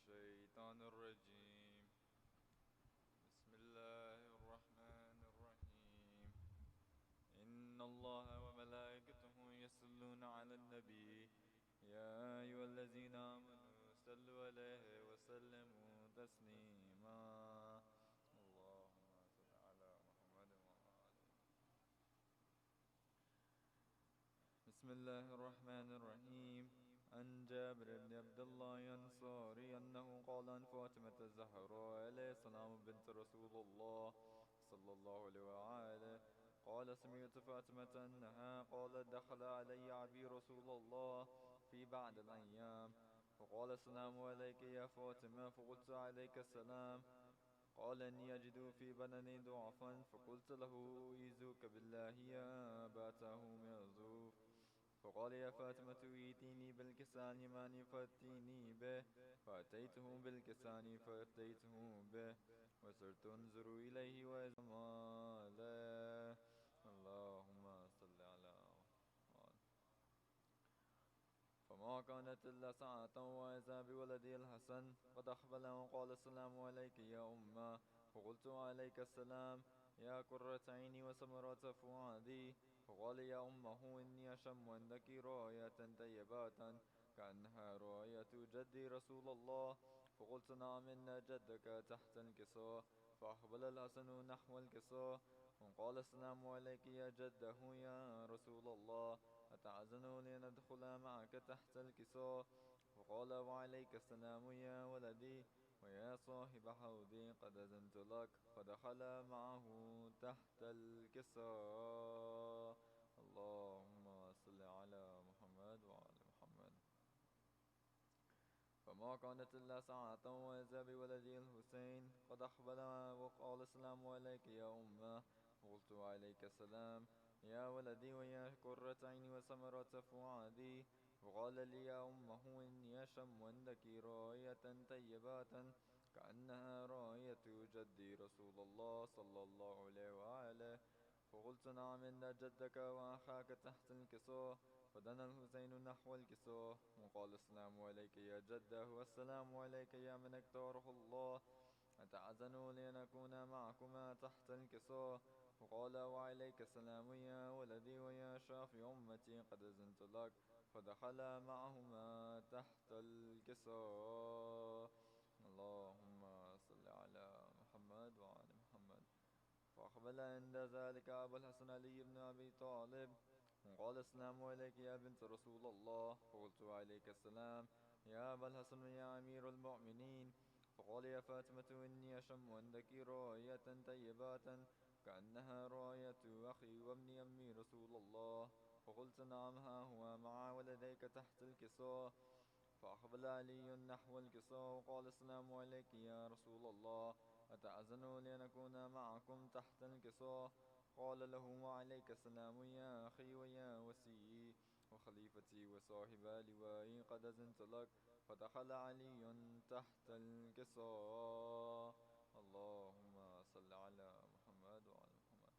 الشيطان الرجيم. بسم الله الرحمن الرحيم. إن الله وملائكته يصلون على النبي يا أيها الذين آمنوا صلوا عليه وسلموا تسليما. اللهم صل على محمد وعلى آله. بسم الله الرحمن الرحيم. عن جابر بن عبد الله الأنصاري أنه قال عن فاطمة الزهراء عليه السلام بنت رسول الله صلى الله عليه وآله قال سمعت فاطمة أنها قالت دخل علي أبي رسول الله في بعض الأيام فقال السلام عليك يا فاطمة فقلت عليك السلام. قال إني أجد في بدني ضعفا فقلت له أعيذك بالله يا أبا يعزوف. فقال يا فاطمة ائتيني بالكسان اليماني فأتيني به فأتيته بالكسان فأتيته به وصرت أنظر إليه وإذا ماله. اللهم صل على محمد. فما كانت إلا ساعة وإذا بولدي الحسن قد أقبل وقال السلام عليك يا أمه. فقلت عليك السلام يا قرة عيني وثمرة فؤادي. فقال يا أمه إني أشم عندك رائحة طيبة كأنها رائحة جدي رسول الله. فقلت نعم إن جدك تحت الكساء. فأقبل الحسن نحو الكساء وقال السلام عليك يا جده يا رسول الله أتعزن لندخل معك تحت الكساء. فقال وعليك السلام يا ولدي ويا صاحب حوضي قد أذنت لك. فدخل معه تحت الكساء. اللهم صل على محمد وعلى محمد. فما كانت إلا ساعة وإذا بولدي الحسين قد أقبل وقال السلام عليك يا أمه. قلت عليك السلام يا ولدي ويا قرة عيني وثمرة فؤادي. وقال لي يا أمه إني أشم عندك رائحة طيبة كأنها رائحة جدي رسول الله صلى الله عليه وآله. فقلت نعم إن جدك وأخاك تحت الكساء. فدنا الحسين نحو الكساء وقال السلام عليك يا جده والسلام عليك يا من اختاره الله أتعزنوا لنكون معكما تحت الكساء. وقال وعليك السلام يا ولدي ويا شافي أمتي قد أذنت لك. فدخل معهما تحت الكساء. اللهم صل على محمد وعلى محمد. فأقبل عند ذلك أبو الحسن علي بن أبي طالب وقال السلام عليك يا بنت رسول الله. فقلت عليك السلام يا أبا الحسن يا أمير المؤمنين. فقال يا فاطمة إني أشم عندك رائحة طيبة كأنها رائحة أخي وابن أمي رسول الله. فقلت نعم ها هو مع ولديك تحت الكساء. فأقبل علي نحو الكساء وقال السلام عليك يا رسول الله أتأذن لنكون معكم تحت الكساء. قال له وعليك السلام يا أخي ويا وسيي وخليفتي وصاحب لوائي قد أذنت لك. فدخل علي تحت الكساء. اللهم صل على محمد وعلى محمد.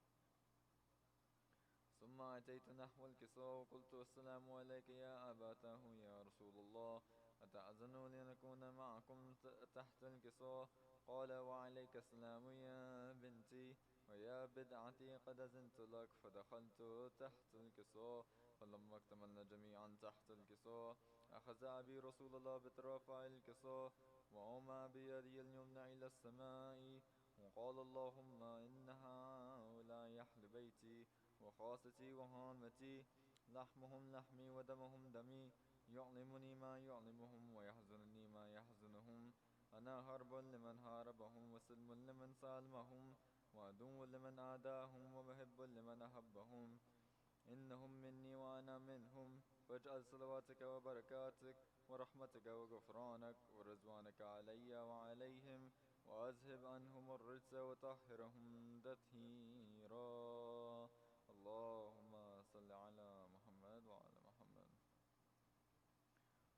ثم أتيت نحو الكساء وقلت السلام عليك يا أباتاه يا رسول الله أتأذن لنكون معكم تحت الكساء. قال وعليك السلام يا بنتي ويا بدعتي قد أذنت لك. فدخلت تحت الكساء فلما اكتملنا جميعا تحت الكساء أخذ أبي رسول الله بطرف الكساء وأومى بيدي اليمنى إلى السماء وقال اللهم إن هؤلاء أهل بيتي وخاصتي وهامتي لحمهم لحمي ودمهم دمي يعلمني ما يعلمهم ويحزنني ما يحزنهم. أنا هرب لمن هاربهم وسلم لمن سالمهم وعدو لمن عاداهم ومحب لمن أحبهم. إنهم مني وأنا منهم. فاجعل صلواتك وبركاتك ورحمتك وغفرانك ورضوانك علي وعليهم وأذهب عنهم الرجس وطهرهم تطهيرا. اللهم صل على محمد وعلى محمد.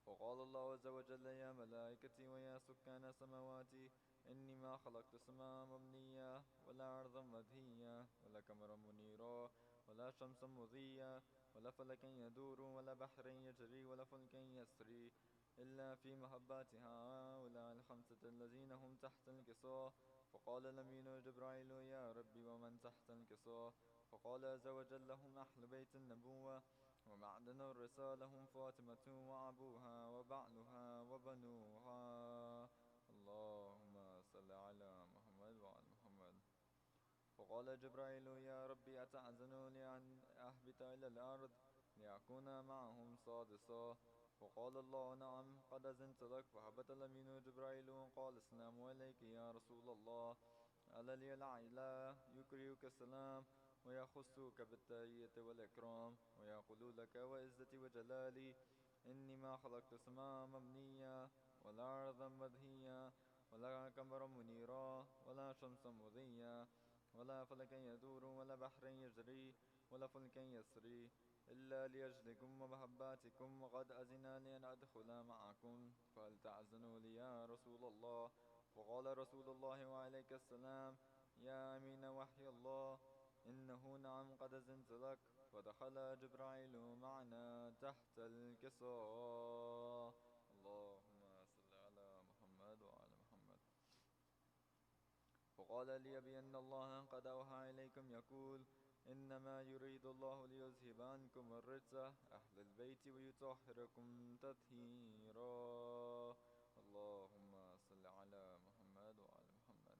وقال الله عز وجل يا ملائكتي ويا سكان سماواتي إني ما خلقت سماء مبنية ولا أرضا مدهية ولا قمرا منيرا ولا شمسا مضية ولا فلكا يدور ولا بحر يجري ولا فلك يسري إلا في محبات هؤلاء الخمسة الذين هم تحت القصاء. فقال الأمين جبرائيل يا ربي ومن تحت القصاء؟ فقال عز وجل هم أهل بيت النبوة ومعدن الرسالة، هم فاطمة وأبوها وبعلها وبنوها. اللهم صل على محمد وعلى محمد. فقال جبرائيل يا ربي أتأذن لي أن أهبط إلى الأرض لأكون معهم سادسا؟ فقال الله نعم قد أذنت لك. فهبط الأمين جبرائيل وقال السلام عليك يا رسول الله، ألا لي العلا يكريك السلام ويخصك بالتحية والإكرام ويقول لك وعزتي وجلالي إني ما خلقت سماء مبنية ولا أرضا مدهية ولا قمرا منيرا ولا شمسا مضيا ولا فلكا يدور ولا بحرا يجري ولا فلكا يسري إلا لأجلكم ومحباتكم، وقد أذن لي أن أدخل معكم، فهل تأذنوا لي يا رسول الله؟ فقال رسول الله وعليك السلام يا أمين وحي الله إنه نعم قد أذنت لك. فدخل جبرائيل معنا تحت الكساء. اللهم صل على محمد وعلى محمد. فقال لي بأن الله قد أوحى إليكم يقول إنما يريد الله ليذهب عنكم الرجس أهل البيت ويطهركم تطهيرا. اللهم صل على محمد وعلى محمد.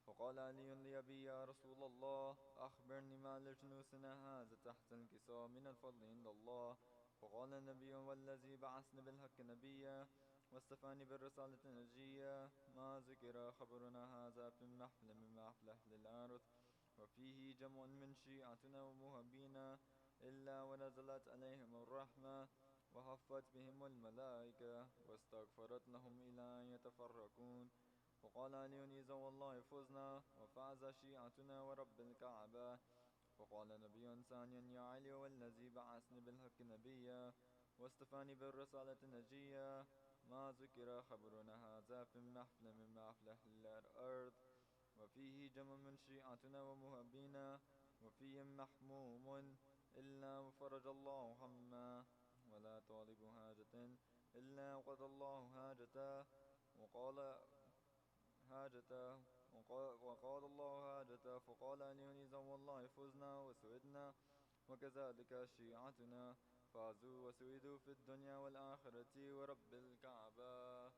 فقال علي لأبي يا رسول الله أخبرني ما لجنوسنا هذا تحت الكساء من الفضل عند الله. فقال النبي والذي بعثني بالحق نبيا واستفاني بالرسالة النجية ما ذكر خبرنا هذا في محفل من محفل أهل الأرض وفيه جمع من شيعتنا ومهبينا إلا ونزلت عليهم الرحمة وحفت بهم الملائكة واستغفرت لهم إلى أن يتفرقون. وقال علي إذا والله فزنا وفاز شيعتنا ورب الكعبة. فقال نبي ثانيا يا علي والذي بعثني بالحق نبيا واستفاني بالرسالة النجية ما ذكر خبرنا هذا في محفل من محفل أهل الأرض وفيه جمع من شيعتنا ومهبينا وفيهم محموم إلا فرج الله همه ولا طالب حاجة إلا وقضى الله حاجته وقال الله حاجته. فقال علي إذا والله فزنا وسعدنا وكذلك شيعتنا فازوا وسعدوا في الدنيا والآخرة ورب الكعبة.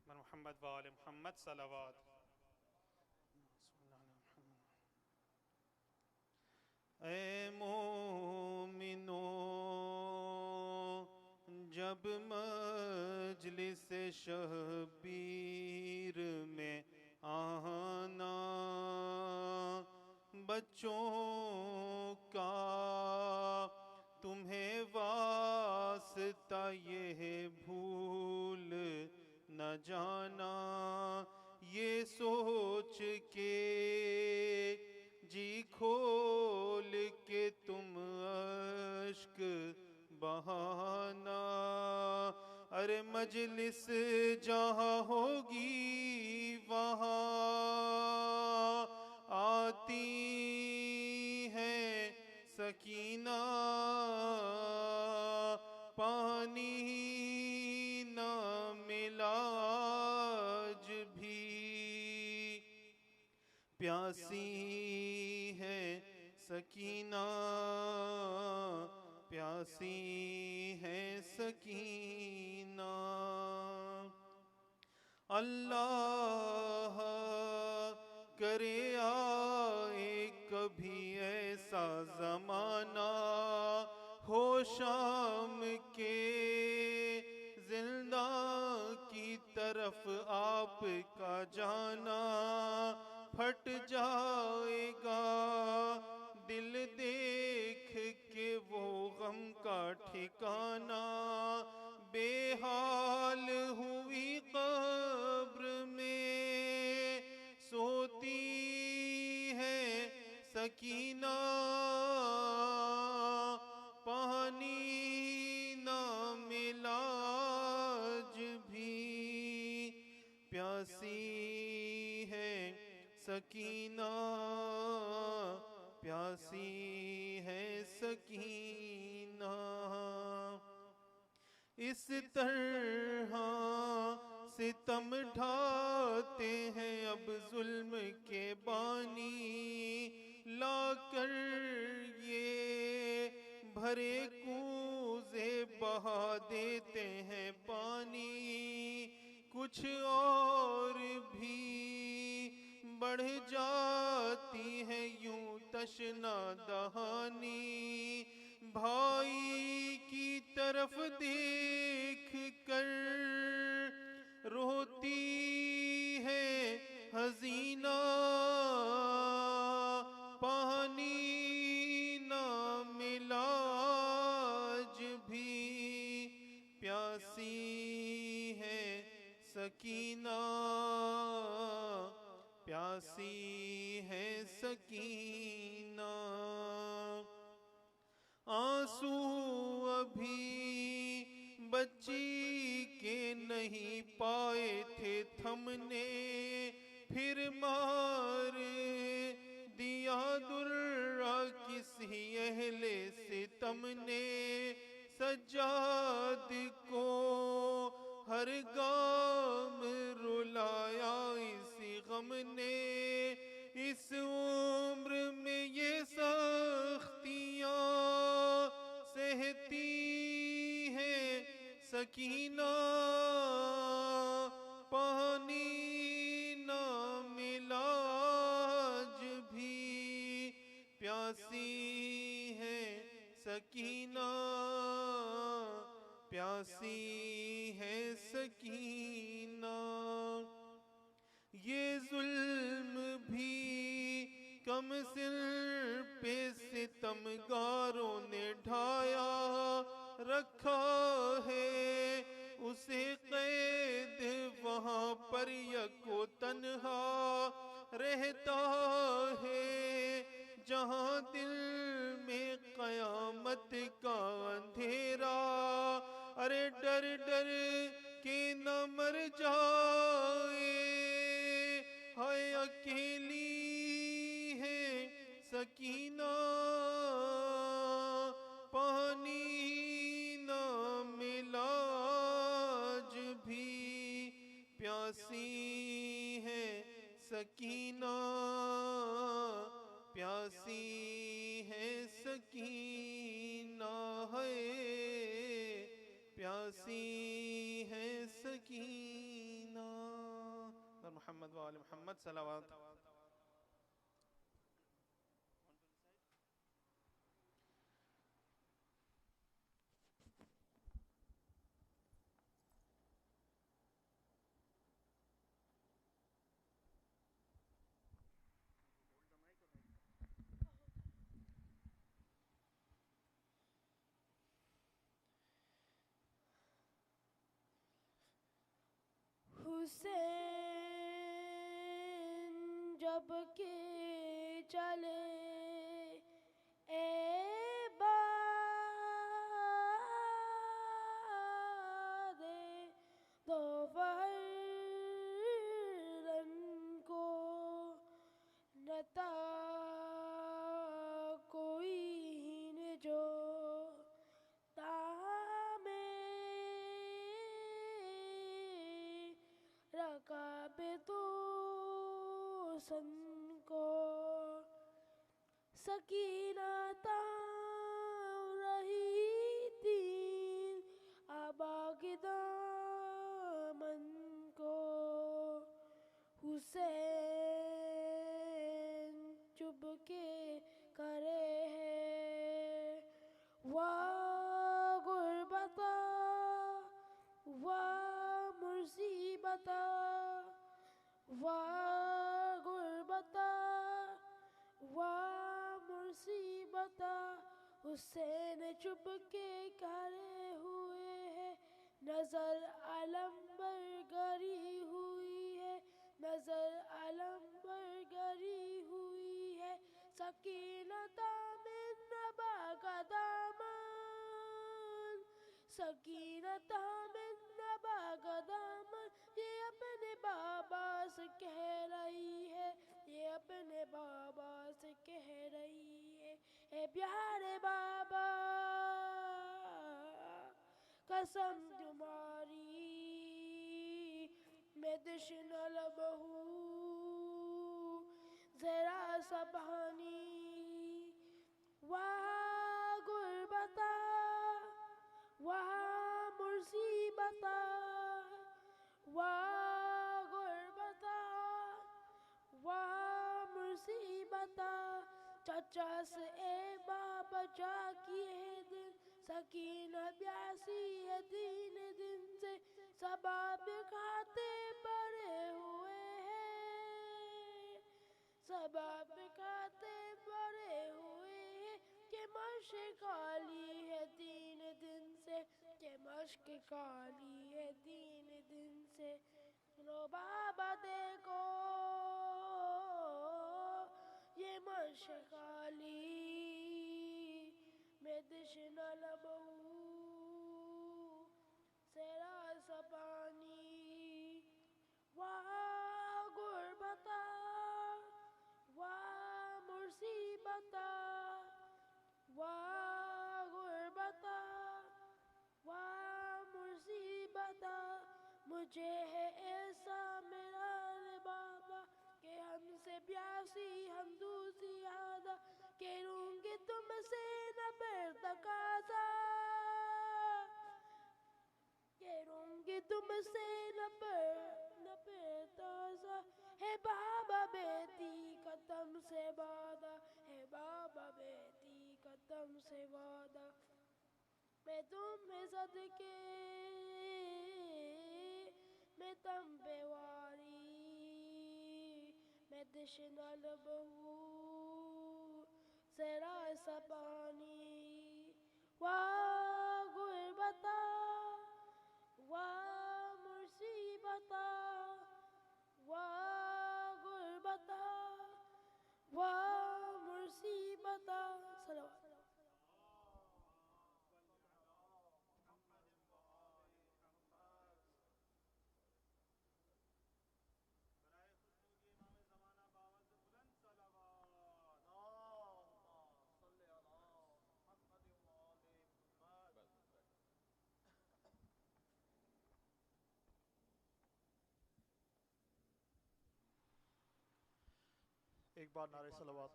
اللهم من محمد و آل محمد صلوات. اے مومنو جب مجلس شبیر میں آنا بچوں کا تمہیں واسطہ یہ بھول نہ جانا، یہ سوچ کے جی کھول کے تم اشک بہانا، ارے مجلس جہاں ہوگی وہاں آتی ہیں سکینہ، پانی نہ ملا آج بھی پیاسی ہے سکینہ، پیاسی ہے سکینہ۔ اللہ کرے آئے کبھی ایسا زمانہ ہو شام کے زندہ کی طرف آپ کا جانا، پھٹ جائے گا دل دیکھ کے وہ غم کا ٹھکانہ، بے حال ہوئی قبر میں سوتی ہے سکینہ، پانی نہ ملا آج بھی، پیاسی ہے سکینہ، پیاسی ہے سکینہ۔ اس طرح ستم ڈھاتے ہیں اب ظلم کے بانی، لا کر یہ بھرے کوزے بہا دیتے ہیں پانی، کچھ اور بھی بڑھ جاتی ہے یوں تشنا دہانی، بھائی کی طرف دیکھ کر روتی ہے حزینہ، پانی نہ ملا آج بھی، پیاسی ہے سکینہ، پیاسی ہے سکینہ۔ آنسو ابھی بچی کے نہیں پائے تھے تھمنے، پھر مار دیا درہ کسی اہل ستم نے، سجاد کو ہر گام رلایا اسی غم نے، اس عمر میں یہ سختیاں سہتی ہے سکینہ، پانی نہ ملا آج بھی، پیاسی ہے سکینہ، پیاسی ہے سکینہ۔ یہ ظلم بھی کم سر پہ ستمگاروں نے ڈھایا، رکھا ہے اسے قید وہاں پر یکو تنہا، رہتا ہے جہاں دل میں قیامت کا اندھیرا، ارے ڈر ڈر کے نہ مر جائے، ہائے اکیلی ہے سکینہ، پانی نہ ملا آج بھی، پیاسی ہے سکینہ، پیاسی ہے سکینہ، ہے پیاسی ہے سکینہ۔ اور محمد و آل محمد صلوات۔ حسین جب کہ چلے اے باد دوفرن کو نتا کوئی نے جو رکاب تو سن کو سکینہ تاں رہی تین آبا کے دامن کو، حسین چب کے کرے ہے واہ غربتا واہ مصیبتا، واہ غربتا واہ مصیبتا، حسین چپ کے کھڑے ہوئے ہیں نظر علم پر گری ہوئی ہے نظر علم پر گری ہوئی ہے سکینت من نبا کا دامن سکینت من نبا کا دامن یہ اپنے بابا سے کہہ رہی ہے یہ اپنے بابا سے کہہ رہی ہے اے پیارے بابا قسم تمہاری میں تشنہ لب ہوں ذرا سا پانی وہاں غربتا وہاں مصیبتا وہاں غربتا وہاں مصیبتا چچا سے اے بابا جا کیے دن سکینہ بیاسی ہے دن دن سے سباب کھاتے بڑے ہوئے ہیں سباب کھاتے بڑے ہوئے ہیں کہ مشق کالی ہے دن دن سے کہ مشق کالی ہے دن دن سے لو بابا دیکھو یہ مشق کالی میں تشنہ لب ہوں ذرا سا پانی وہاں غربتا وہاں مصیبتا وہاں غربتا وہاں مصیبتا مجھے ہے ایسا میرا بابا کہ ہم سے پیاسی ہم دوسری عادہ کہ روں گے تم سے نہ پر تقاضا کہ روں گے تم سے نہ پر تازہ ہے بابا بیٹی کا تم سے وعدہ ہے بابا بیٹی کا تم سے وعدہ میں تمہیں صدقے میں تم پہ واری میں تشنہ لب ہوں ذرا سا پانی واہ غربتا واہ مصیبتا واہ غربتا واہ مصیبتا صلوات ایک بار نعرہ صلوات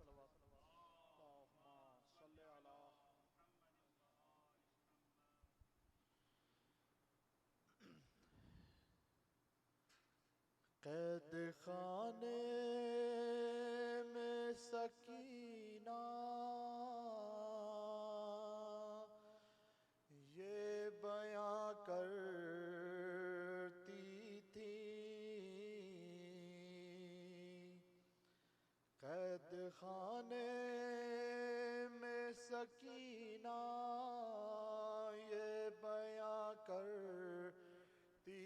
قید خانے میں سکینہ یہ بیاں کرتی تھی قید خانے میں سکینہ یہ بیاں کرتی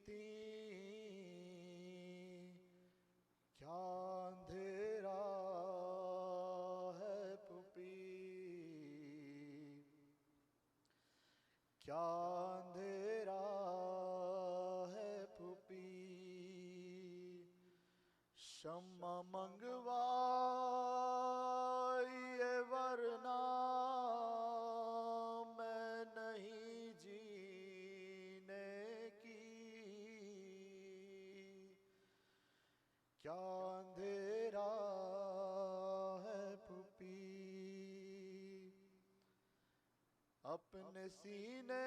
تھی کیا اندھیرا ہے پھوپھی کیا اندھیرا ہے پھوپھی شمع منگوائیے ورنہ میں نہیں جینے کی کیا اندھیرا ہے پھوپھی اپنے سینے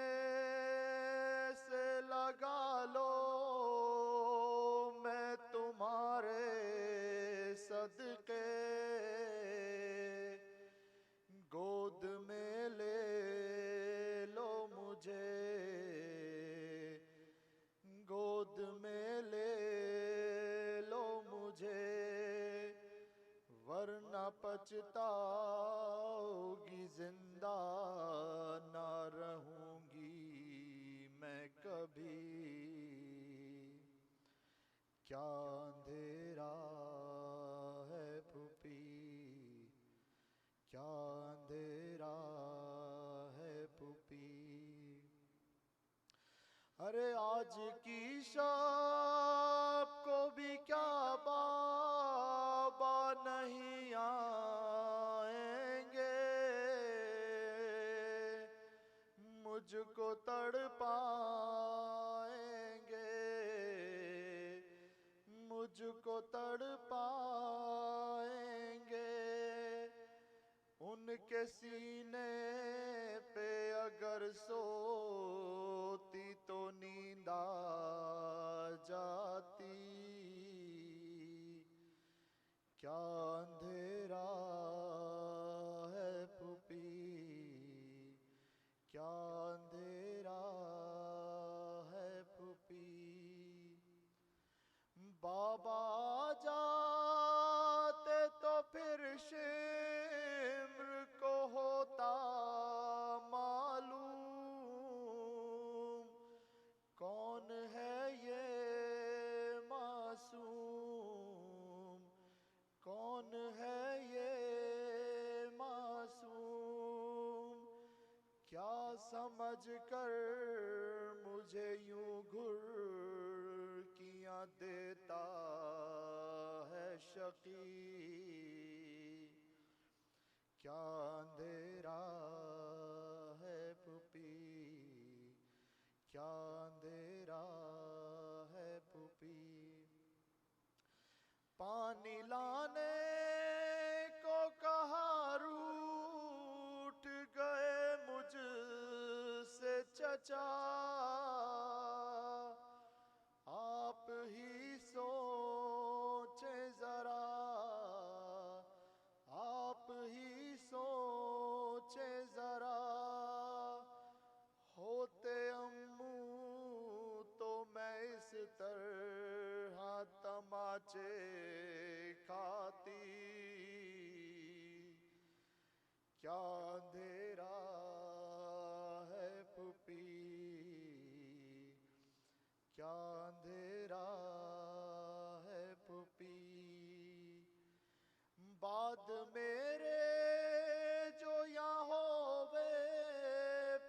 سے لگا لو میں تمہارے صدقے گود میں لے لو مجھے گود میں لے لو مجھے ورنہ پچھتاؤ گی زندہ زندہ نہ رہوں گی میں کبھی، کیا اندھیرا ہے پھوپھی، کیا اندھیرا ہے پھوپھی۔ ارے آج کی شب کو بھی کیا بابا نہیں آئیں گے، مجھ کو تڑپائیں گے، مجھ کو تڑپائیں گے۔ ان کے سینے پہ اگر سوتی تو نیند آ جاتی، کیا اندھیرا ہے پھوپھی، کیا اندھیرا ہے پھوپھی۔ بابا جاتے تو پھر شمر کو ہوتا معلوم، کون ہے یہ معصوم، کون ہے یہ معصوم، کیا سمجھ کر مجھے یوں گھرکیاں دیتا ہے شقی، کیا اندھیرا ہے پھوپھی، کیا اندھیرا ہے پھوپھی۔ پانی لانے کو کہا روٹھ گئے مجھ سے چچا، آپ ہی سوچیں ذرا، آپ ہی سوچیں ذرا، ہوتے امو تو میں اس طرح تماچے کھاتی، کیا اندھیرا ہے پھوپھی، کیا اندھیرا ہے پھوپھی۔ بعد میرے جو یہاں ہووے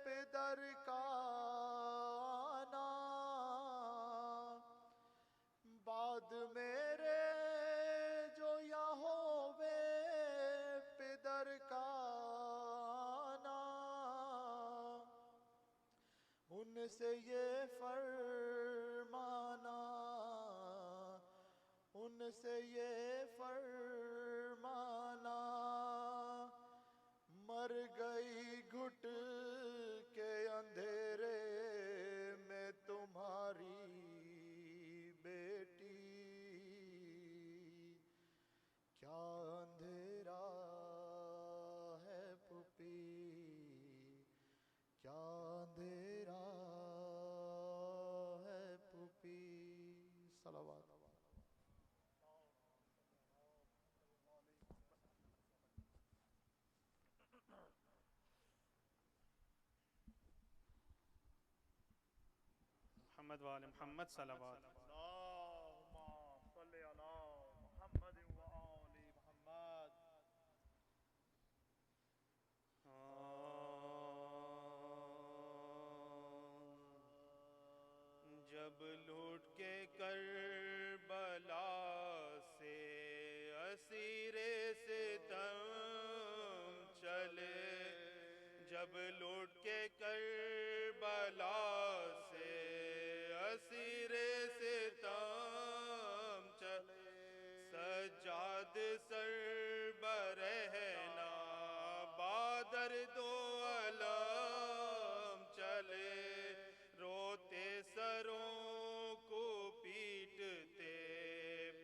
پدر کا آنا، بعد میرے جو یہاں ہووے پدر کا آنا، ان سے یہ فرمانا، ان سے یہ فرمانا، مر گئی گھٹ کے اندھیرے میں تمہاری بیٹی، کیا اندھیرا ہے پھوپھی، کیا اندھیرا ہے پھوپھی۔ صلوات۔ محمد وآل محمد صلوات۔ اللہم صلی علی محمد وآل محمد۔ جب لوٹ کے کربلا سے اسیر ستم چلے، جب لوٹ کے کربلا سے اسیر ستم چلے، سجاد سر برہنا بادر دو علم چلے، روتے سروں کو پیٹتے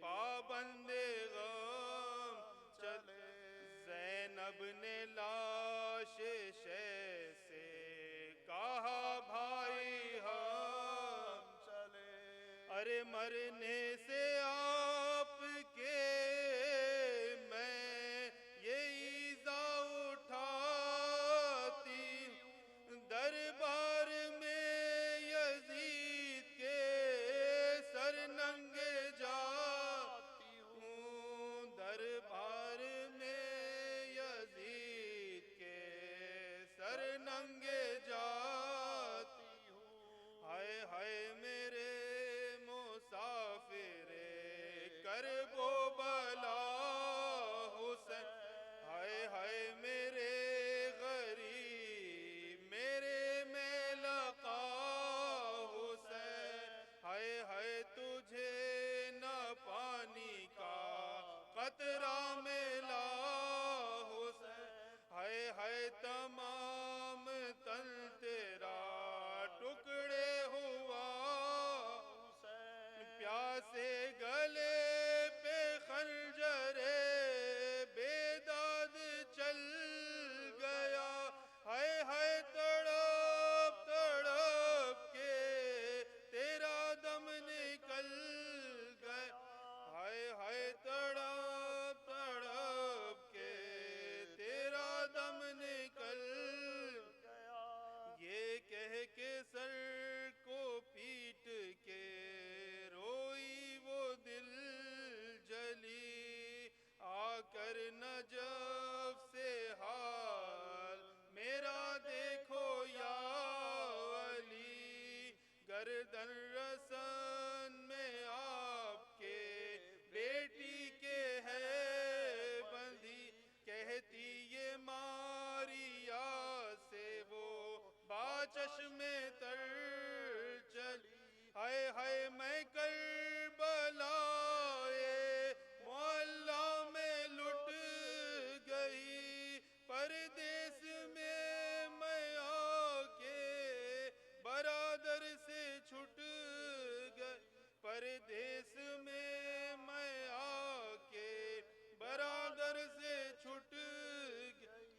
پابند غم چلے، زینب نے لاش شہ سے کہا بھائی ہم چلے، ارے مرنے سے آپ کے میں یہ ایذا اٹھا دربار میں یزید کے سر ننگے جاتی ہوں، دربار میں یزید کے سر ننگے جاتی ہوں، ہائے ہائے میرے مسافر کرب و بلا حسین، ہائے ہائے میرے غریب میرے میں لقا حسین، ہائے ہائے تجھے نہ پانی کا قطرہ ملا حسین، ہائے ہائے تمام تن تیرا ٹکڑے ہوا حسین، پیاسے گلے پہ خنجر بیداد چل گیا، ہائے ہائے تڑپ تڑپ کے تیرا دم نکل گیا، ہائے ہائے تڑپ تڑپ کے تیرا دم نکل گیا، یہ کہہ کے سر کو پیٹ کے روئی وہ دل جلی، آ کر نجف سے حال میرا دیکھو یا علی، گردن رسن میں آپ کے بیٹی کے ہے بندھی، کہتی یہ ماریا سے وہ باچشم تر چلی، ہائے ہائے میں کربلا معلیٰ میں لٹ گئی، پردیس میں آ کے برادر سے چھٹ گئی، پردیس میں آ کے برادر سے چھٹ گئی،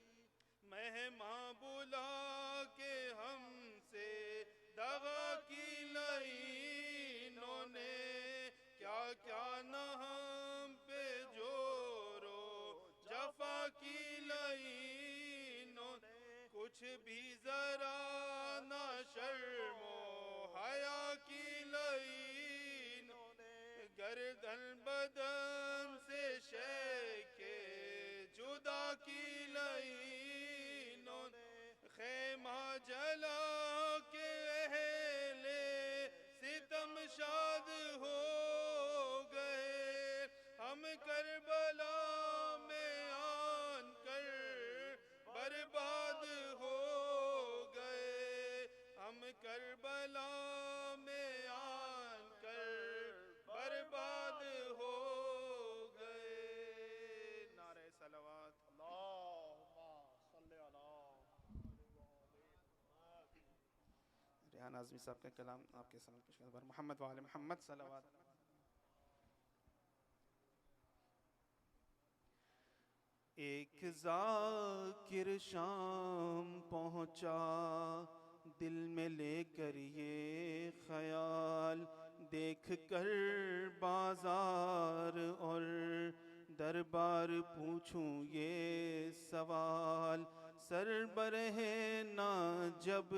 مہماں بلا کے ہم سے دغا کی لائنوں نے، کیا کیا نہ ہم پہ جورو جفا کی لائنوں نے، کچھ بھی ذرا نہ شرم و حیا کی لائنوں نے، گردن بدن سے شے کے جدا کی لائنوں نے، خیمہ جلا کے اہل ستم شاد ہو گئے، ہم کربلا میں آن کر برباد ہو گئے، ہم کربلا میں آن کر برباد ہو گئے، نعرہ صلوات، اللہم صلی علی ریحان اعظمی صاحب کا کلام آپ کے سامنے پیش کرتا ہوں، محمد وآل محمد صلوات۔ ایک ذاکر شام پہنچا دل میں لے کر یہ خیال، دیکھ کر بازار اور دربار پوچھوں یہ سوال، سر برہے نا جب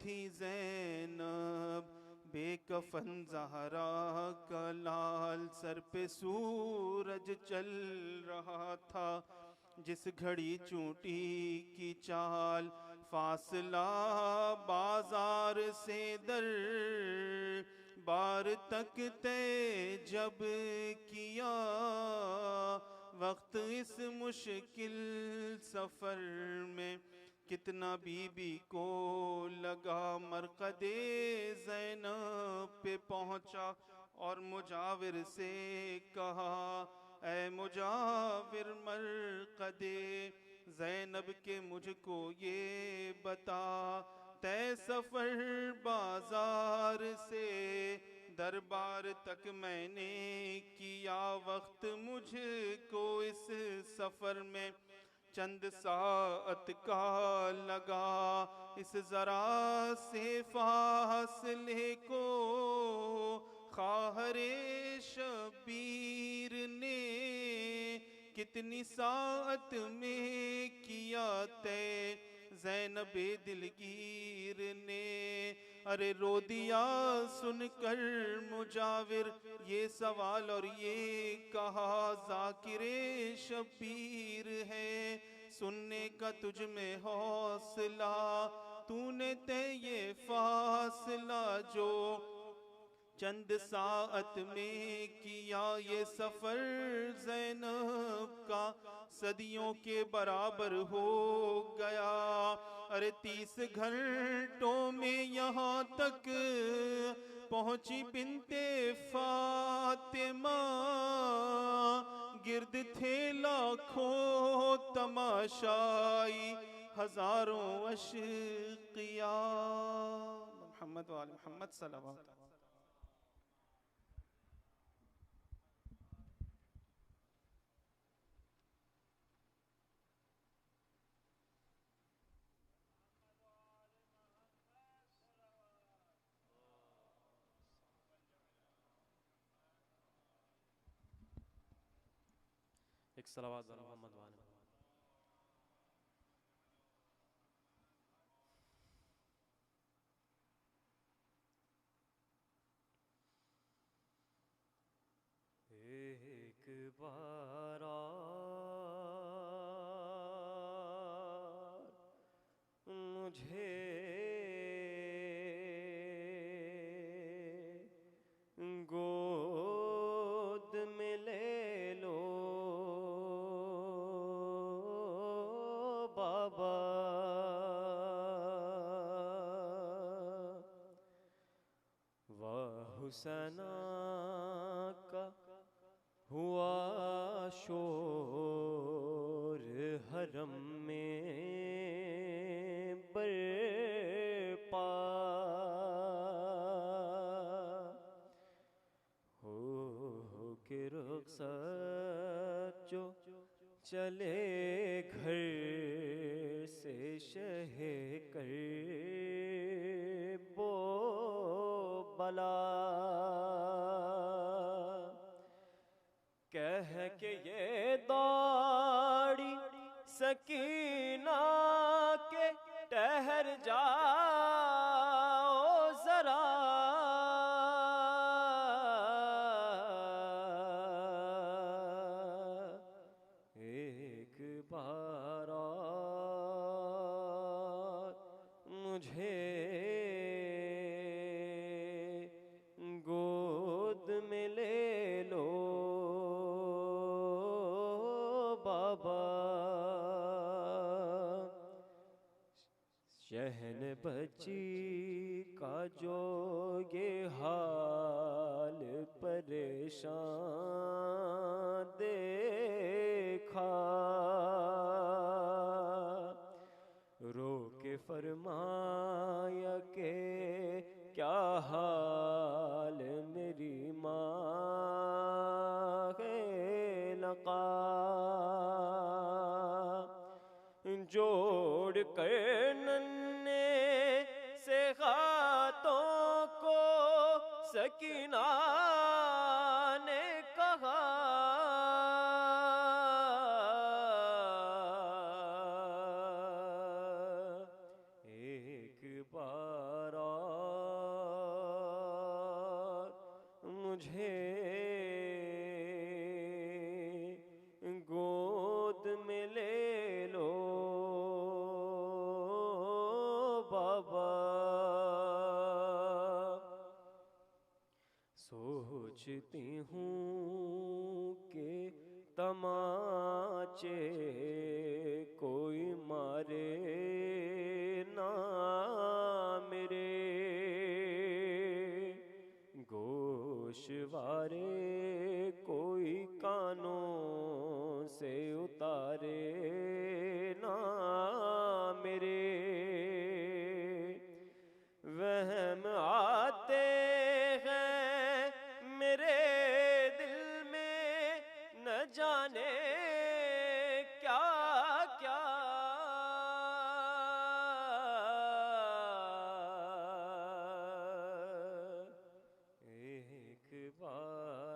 تھی زینب بے کفن زہرا کا لال، سر پہ سورج چل رہا تھا جس گھڑی چونٹی کی چال، فاصلہ بازار سے در بار تک طے جب کیا، وقت اس مشکل سفر میں کتنا بی بی کو لگا، مرقد زینب پہ پہنچا اور مجاور سے کہا، اے مجاور مرقد زینب کے مجھ کو یہ بتا، طے سفر بازار سے دربار تک میں نے کیا، وقت مجھ کو اس سفر میں چند ساعت کا لگا، اس ذرا سے فاصلے کو خواہر شبیر نے کتنی ساعت میں کیا طے، زینب دلگیر نے ارے رو دیا سن کر مجاور یہ سوال اور یہ کہا ذاکر شبیر ہے سننے کا تجھ میں حوصلہ تو نے طے یہ فاصلہ جو چند ساعت میں کیا یہ سفر زینب کا صدیوں کے برابر ہو گیا ارے 30 گھنٹوں میں یہاں تک پہنچی بنت فاطمہ گرد تھے لاکھوں تماشائی ہزاروں اشقیاء محمد و آل محمد صلوات ایک صلوات علی محمد وآل محمد ایک بار مجھے گود میں لے لو بابا واہ حسینہ کا ہوا شور حرم میں برپا ہو کے رخصت جو چلے گھر سے شہ کر بو بلا کہہ کے یہ داڑھی سکینہ کے ٹہر جاؤ ذرا ایک بار اور مجھے گود میں لے لو بابا شہن بچی کا جو یہ حال پریشان دیکھا رو کے فرمایا کہ کیا حال میری ماں ہے لقا جوڑ کر ننے سے ہاتھوں کو سکینہ نے کہا ایک بار اور مجھے گود میں لے لو بابا سوچتی ہوں کہ تماچے کوئی مارے نہ میرے گوشوارے کوئی کانوں سے اتارے نہ میرے وہم آتے ہیں میرے دل میں نہ جانے کیا کیا ایک بار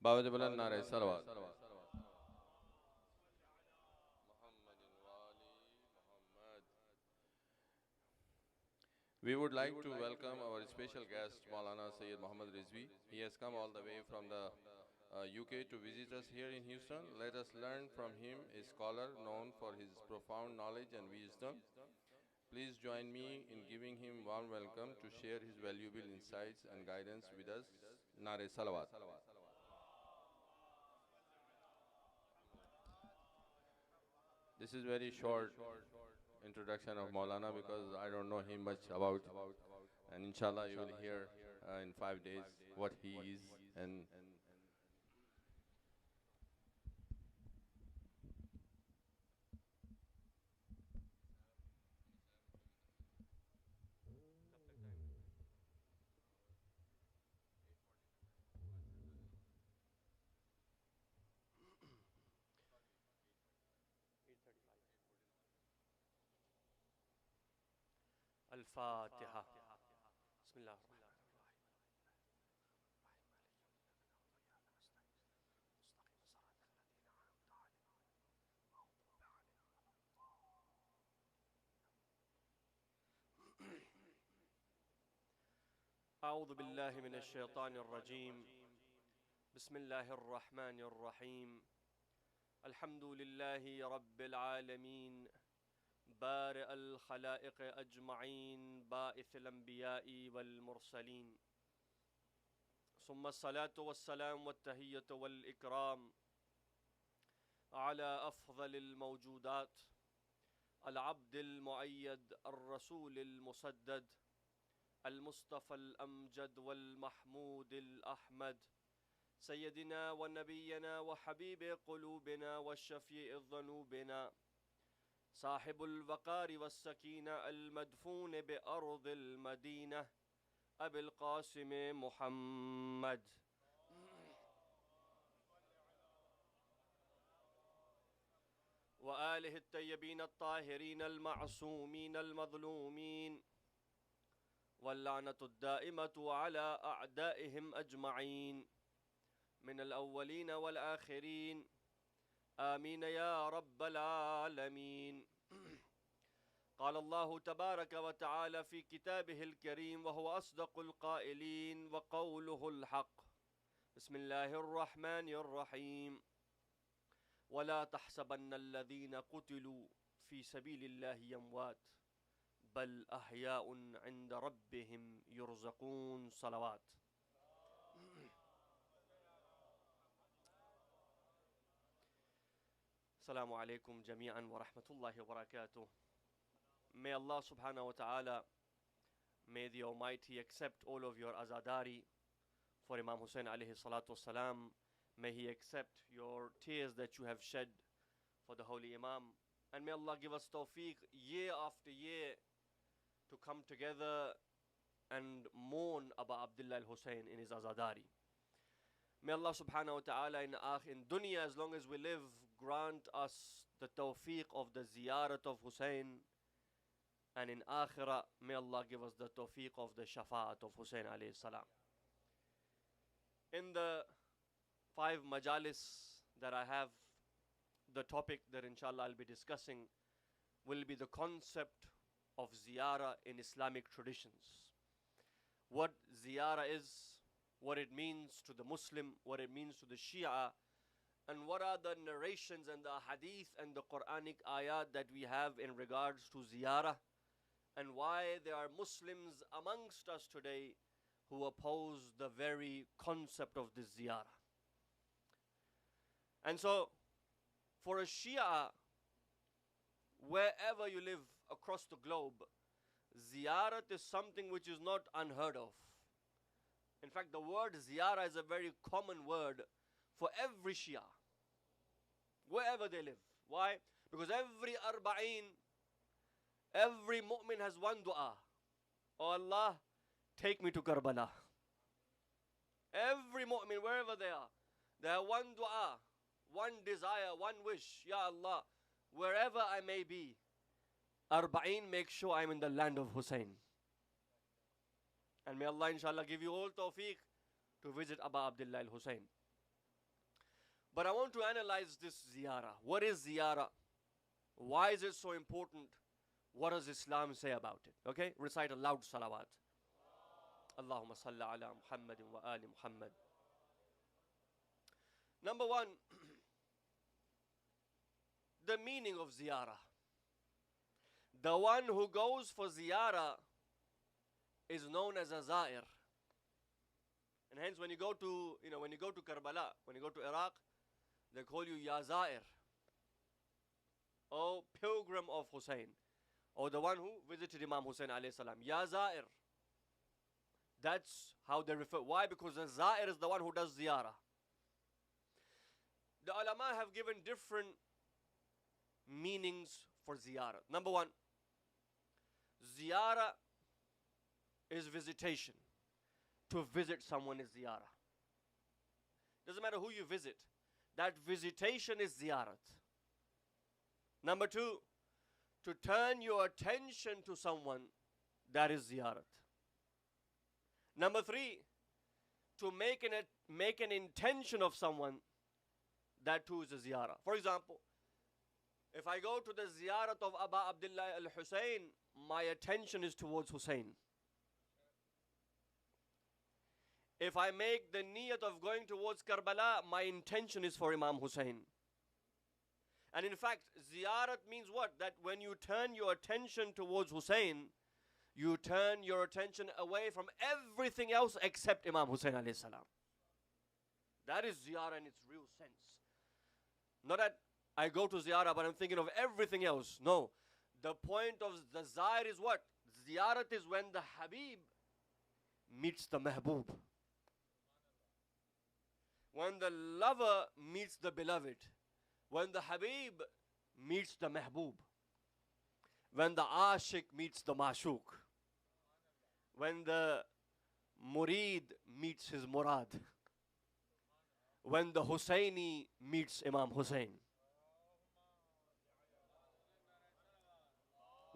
باوجہ بلند نعرہ صلوات. We would like to welcome our special guest, Maulana Sayyid Muhammad Rizvi. He has come all the way from the UK to visit us here in Houston. Let us learn from him, a scholar known for his profound knowledge and wisdom. Please join me in giving him warm welcome to share his valuable insights and guidance with us. Nare Salawat. This is very short introduction of Maulana because I don't know him much about, and inshallah you will hear in 5 days what he is. And الفاتحة. بسم الله الرحمن الرحيم. أعوذ بالله من الشيطان الرجيم. بسم الله الرحمن الرحيم. الحمد لله رب العالمين بارئ الخلائق أجمعين باعث الأنبياء والمرسلين، ثم الصلاة والسلام والتحية والإكرام على أفضل الموجودات، العبد المؤيد الرسول المسدد المصطفى الأمجد والمحمود الأحمد، سيدنا ونبينا وحبيب قلوبنا والشفيع ذنوبنا، صاحب الوقار والسكينة المدفون بأرض المدينة، أبي القاسم محمد. وآله الطيبين الطاهرين المعصومين المظلومين، واللعنة الدائمة على أعدائهم أجمعين من الأولين والآخرين، آمين يا رب العالمين. قال الله تبارك وتعالى في كتابه الكريم وهو أصدق القائلين وقوله الحق. بسم الله الرحمن الرحيم. ولا تحسبن الذين قتلوا في سبيل الله أموات بل أحياء عند ربهم يرزقون. صلوات. Assalamu alaikum jami'an wa rahmatullahi wa barakatuh. May Allah subhanahu wa ta'ala, may the Almighty accept all of your azadari for Imam Hussein alayhi salatu wasalam. May He accept your tears that you have shed for the Holy Imam. And may Allah give us tawfiq year after year to come together and mourn Aba Abdullah al-Hussein in his azadari. May Allah subhanahu wa ta'ala in dunya, as long as we live, grant us the tawfiq of the ziyarat of Hussein, and in akhirah, may Allah give us the tawfiq of the shafa'at of Hussein alayhi salam. In the 5 majalis that I have, the topic that inshallah I'll be discussing will be the concept of ziyarah in Islamic traditions. What ziyarah is, what it means to the Muslim, what it means to the Shia, and what are the narrations and the hadith and the Quranic ayat that we have in regards to ziyarah, and why there are Muslims amongst us today who oppose the very concept of this ziyarah. And so, for a Shia, wherever you live across the globe, ziyarat is something which is not unheard of. In fact, the word ziyarah is a very common word for every Shia, wherever they live. Why? Because every arba'een, every mu'min has one dua. Oh Allah, take me to Karbala. Every mu'min, wherever they have one dua, one desire, one wish. Ya Allah, wherever I may be, arba'een, make sure I'm in the land of Hussein. And may Allah inshallah give you all tawfiq to visit Aba Abdullah al-Hussein. But I want to analyze this ziyarah. What is ziyarah? Why is it so important? What does Islam say about it? Okay, recite a loud salawat. Allahumma salli ala Muhammadin wa ali Muhammad. Number one, the meaning of ziyarah. The one who goes for ziyarah is known as a zair. And hence when you go to, when you go to Karbala, when you go to Iraq, they call you Ya Zair. Oh, pilgrim of Hussein. Or the one who visited Imam Hussein alayhi salam. Ya Zair. That's how they refer. Why? Because the Zair is the one who does ziyarah. The ulama have given different meanings for ziyarah. Number one, ziyarah is visitation. To visit someone is ziyarah. Doesn't matter who you visit. That visitation is ziyarat. Number two, to turn your attention to someone, that is ziyarat. Number three, to make an intention of someone, that too is a ziyarah. For example, if I go to the ziyarat of Aba Abdullah al-Hussein, my attention is towards Hussein. If I make the niyat of going towards Karbala, my intention is for Imam Hussein. And in fact, ziyarat means what? That when you turn your attention towards Hussein, you turn your attention away from everything else except Imam Hussein alayhi salam. That is ziyarah in its real sense. Not that I go to ziyarah but I'm thinking of everything else. No. The point of the zair is what? Ziyarat is when the Habib meets the Mahbub. When the lover meets the beloved. When the Habib meets the Mahbub. When the Ashik meets the Mashuk. When the Murid meets his Murad. When the Husseini meets Imam Hussein.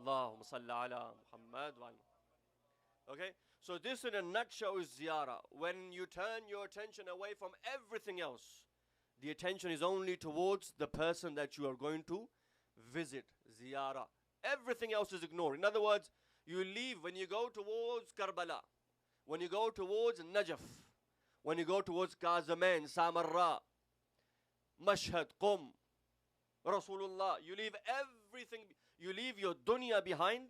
Allahumma salli ala Muhammad wa ala. Okay? So this in a nutshell is ziyarah. When you turn your attention away from everything else, the attention is only towards the person that you are going to visit, ziyarah. Everything else is ignored. In other words, you leave when you go towards Karbala, when you go towards Najaf, when you go towards Kazaman, Samarra, Mashhad, Qum, Rasulullah, you leave everything, you leave your dunya behind,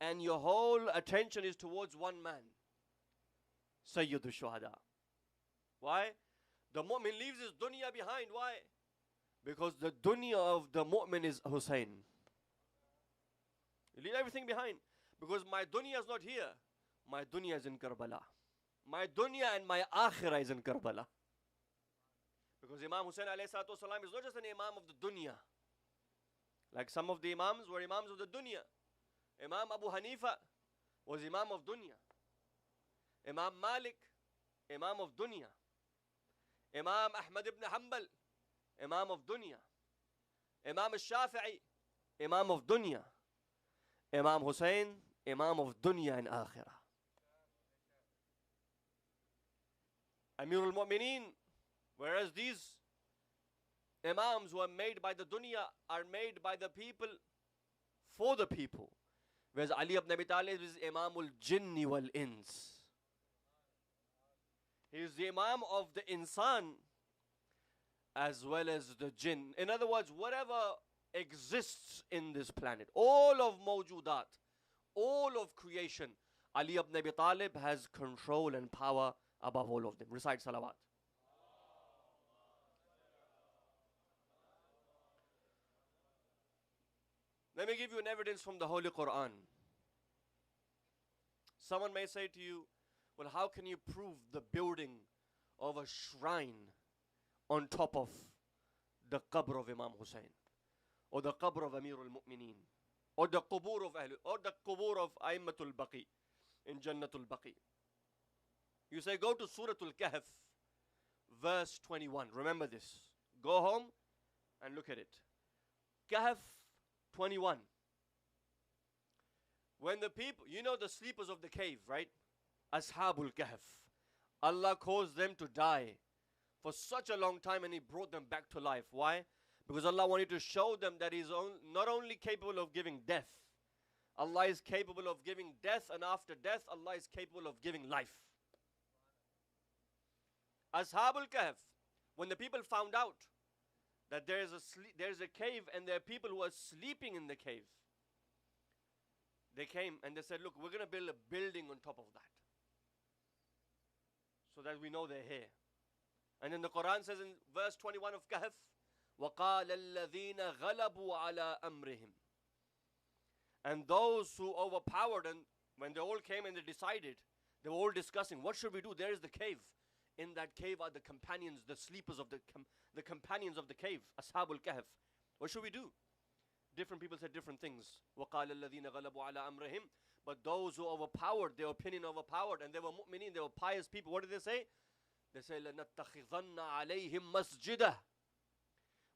and your whole attention is towards one man, Sayyidul Shuhada. Why? The mu'min leaves his dunya behind. Why? Because the dunya of the mu'min is Hussein. You leave everything behind. Because my dunya is not here. My dunya is in Karbala. My dunya and my akhirah is in Karbala. Because Imam Hussein alayhi salatu wasalam is not just an imam of the dunya. Like some of the imams were imams of the dunya. Imam Abu Hanifa was imam of dunya. Imam Malik, imam of dunya. Imam Ahmad ibn Hanbal, imam of dunya. Imam al-Shafi'i, imam of dunya. Imam Hussein, imam of dunya and akhirah. Amirul Mu'mineen, whereas these imams who are made by the dunya are made by the people for the people. Whereas Ali ibn Abi Talib is Imamul Jinni wal Ins. He is the Imam of the Insan as well as the Jinn. In other words, whatever exists in this planet, all of Mawjudat, all of creation, Ali ibn Abi Talib has control and power above all of them. Recite salawat. Let me give you an evidence from the Holy Quran. Someone may say to you, well, how can you prove the building of a shrine on top of the qabr of Imam Hussein, or the qabr of Amir al-Mu'mineen, or the qubur of A'immatul Baqi in Jannatul Baqi? You say, go to Surah Al-Kahf, verse 21. Remember this. Go home and look at it. Kahf 21. When the people, you know the sleepers of the cave, right? Ashabul Kahf. Allah caused them to die for such a long time, and He brought them back to life. Why? Because Allah wanted to show them that He's not only capable of giving death, Allah is capable of giving death, and after death, Allah is capable of giving life. Ashabul Kahf, when the people found out that there is a cave and there are people who are sleeping in the cave, they came and they said, look, we're going to build a building on top of that so that we know they're here. And then the Quran says in verse 21 of Kahf, وَقَالَ الَّذِينَ غَلَبُوا عَلَىٰ أَمْرِهِمْ. And those who overpowered, and when they all came and they decided, they were all discussing, what should we do? There is the cave. In that cave are the companions, the sleepers of the companions of the cave, Ashabul Kahf. What should we do? Different people said different things. وَقَالَ الَّذِينَ غَلَبُوا عَلَىٰ أَمْرِهِمْ. But those who overpowered, their opinion overpowered, and they were mu'mineen, they were pious people, what did they say? They say, لَنَتَّخِذَنَّ عَلَيْهِمْ مَسْجِدًا.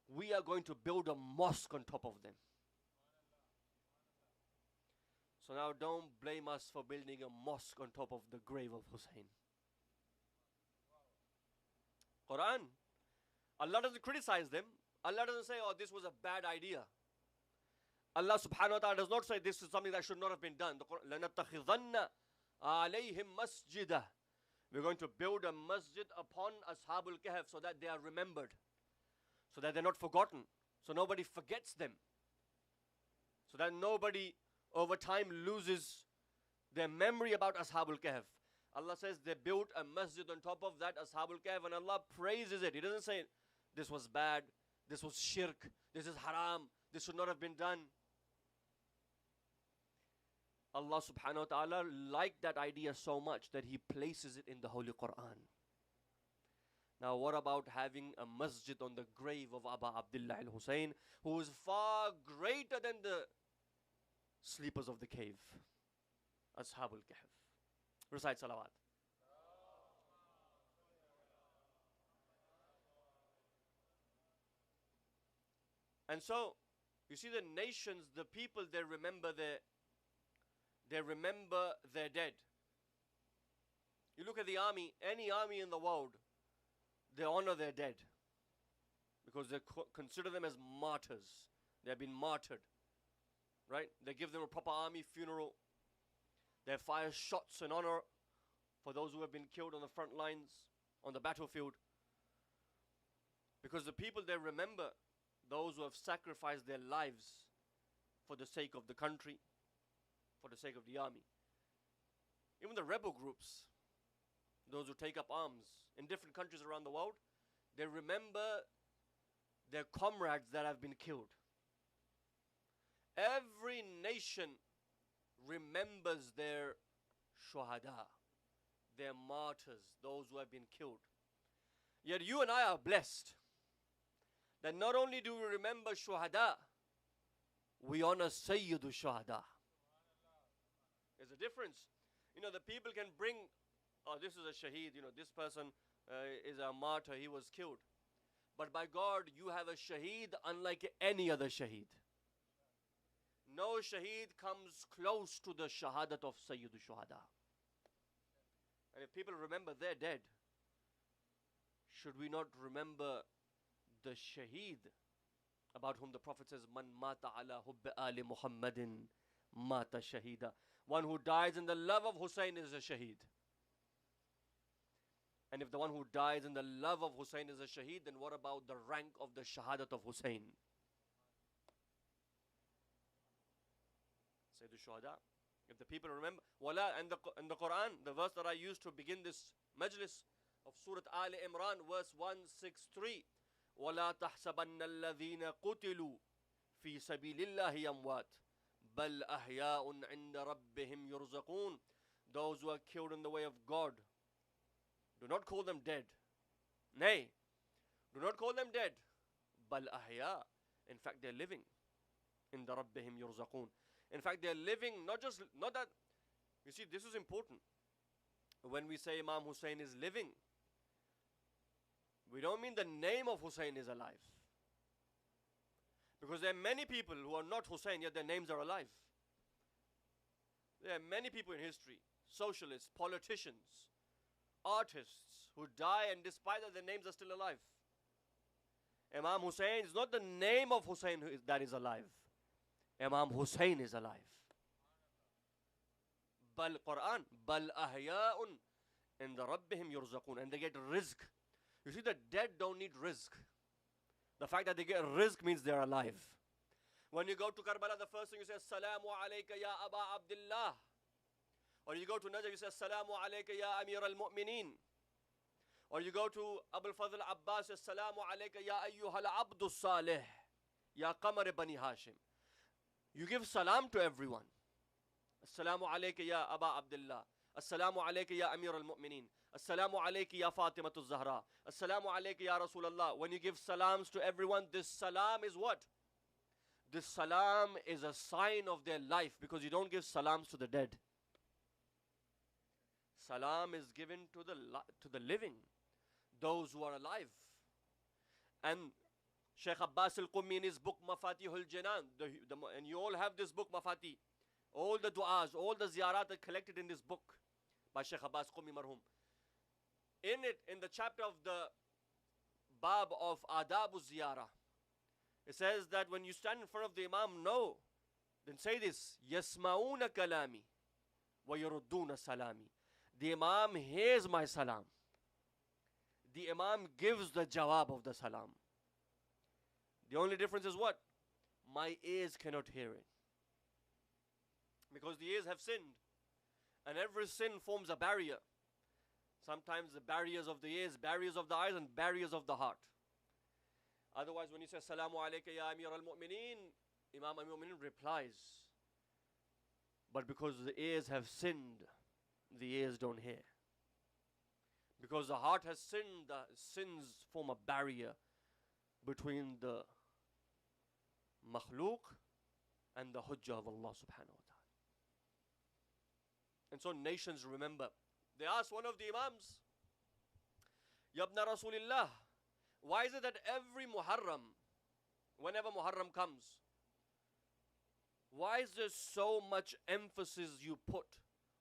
We are going to build a mosque on top of them. So now don't blame us for building a mosque on top of the grave of Hussein. Quran. Allah doesn't criticize them. Allah doesn't say, oh, this was a bad idea. Allah subhanahu wa ta'ala does not say this is something that should not have been done. لَنَتَّخِذَنَّ عَلَيْهِمْ مَسْجِدًا. We're going to build a masjid upon Ashabul Kahf so that they are remembered, so that they're not forgotten, so nobody forgets them, so that nobody over time loses their memory about Ashabul Kahf. Allah says they built a masjid on top of that Ashabul Kahf, and Allah praises it. He doesn't say this was bad, this was shirk, this is haram, this should not have been done. Allah subhanahu wa ta'ala liked that idea so much that He places it in the Holy Quran. Now what about having a masjid on the grave of Aba Abdullah al-Hussein, who is far greater than the sleepers of the cave, Ashabul Kahf? Recite salawat. And so, you see the nations, the people, they remember their dead. You look at the army, any army in the world, they honor their dead because they consider them as martyrs. They have been martyred, right? They give them a proper army funeral. They fire shots in honor for those who have been killed on the front lines, on the battlefield. Because the people, they remember those who have sacrificed their lives for the sake of the country, for the sake of the army. Even the rebel groups, those who take up arms in different countries around the world, they remember their comrades that have been killed. Every nation remembers their shuhada, their martyrs, those who have been killed. Yet you and I are blessed that not only do we remember shuhada, we honor Sayyidu Shuhada. There's a difference. You know, the people can bring, oh, this is a shaheed, you know, this person is a martyr, he was killed. But by God, you have a shaheed unlike any other shaheed. No shaheed comes close to the shahadat of Sayyidu Shuhada. And if people remember they're dead, should we not remember the shaheed about whom the Prophet says, Man mata ala hubbi ali Muhammadin mata shahida. One who dies in the love of Hussein is a shaheed. And if the one who dies in the love of Hussein is a shaheed, then what about the rank of the shahadat of Hussein? Say the shuhada. If the people remember, wala, and the Quran, the verse that I used to begin this majlis of Surah Al Imran, verse 163, وَلَا تَحْسَبَنَّ الَّذِينَ قُتِلُوا فِي سَبِيلِ اللَّهِ أَمْوَاتٍ بَلْ أَحْيَاءٌ عِنْدَ رَبِّهِمْ يُرْزَقُونَ. Those who are killed in the way of God, do not call them dead. Nay, do not call them dead. بَلْ أَحْيَاءٌ. In fact, they're living. عِنْدَ رَبِّهِمْ يُرْزَقُونَ. In fact, they're living, not that, you see, this is important. When we say Imam Hussein is living, we don't mean the name of Hussein is alive. Because there are many people who are not Hussein, yet their names are alive. There are many people in history, socialists, politicians, artists, who die, and despite that their names are still alive. Imam Hussein is not the name of Hussein that is alive. Imam Hussein is alive. Bal Quran, bal ahya'un inda rabbihim yurzaqun, and they get rizq. You see, the dead don't need rizq. The fact that they get rizq means they're alive. When you go to Karbala, the first thing you say, Assalamu alayka ya Aba Abdullah. Or you go to Najaf, you say, Assalamu alayka ya Amir al-Mu'mineen. Or you go to Abul Fadl Abbas, Assalamu alayka ya Ayyuhal Abdus Salih, ya Qamar Bani Hashim. You give salam to everyone. Assalamu alayka ya Aba Abdullah. Assalamu alayka ya Amir al-Mu'mineen. Assalamu alayka ya Fatimatul Zahra. Assalamu alayka ya Rasulullah. When you give salams to everyone, this salam is what? This salam is a sign of their life, because you don't give salams to the dead. Salam is given to the living, those who are alive. And Shaykh Abbas al-Qummi in his book Mafatihul Jinan, and you all have this book Mafati, all the du'as, all the ziyarat are collected in this book by Shaykh Abbas Qummi marhum. In it, in the chapter of the Bab of Adabu Ziyarah, it says that when you stand in front of the Imam, no, then say this, Yasma'una kalami wa yurudduna salami. The Imam hears my salam. The Imam gives the jawab of the salam. The only difference is what? My ears cannot hear it. Because the ears have sinned. And every sin forms a barrier. Sometimes the barriers of the ears, barriers of the eyes, and barriers of the heart. Otherwise, when you say, Assalamu alayka ya Amir al-Mu'mineen, Imam al-Mu'mineen replies. But because the ears have sinned, the ears don't hear. Because the heart has sinned, the sins form a barrier between the makhluk and the hujjah of Allah subhanahu wa ta'ala. And so nations remember. They asked one of the Imams, Yabna Rasulillah, why is it that every Muharram, whenever Muharram comes, why is there so much emphasis you put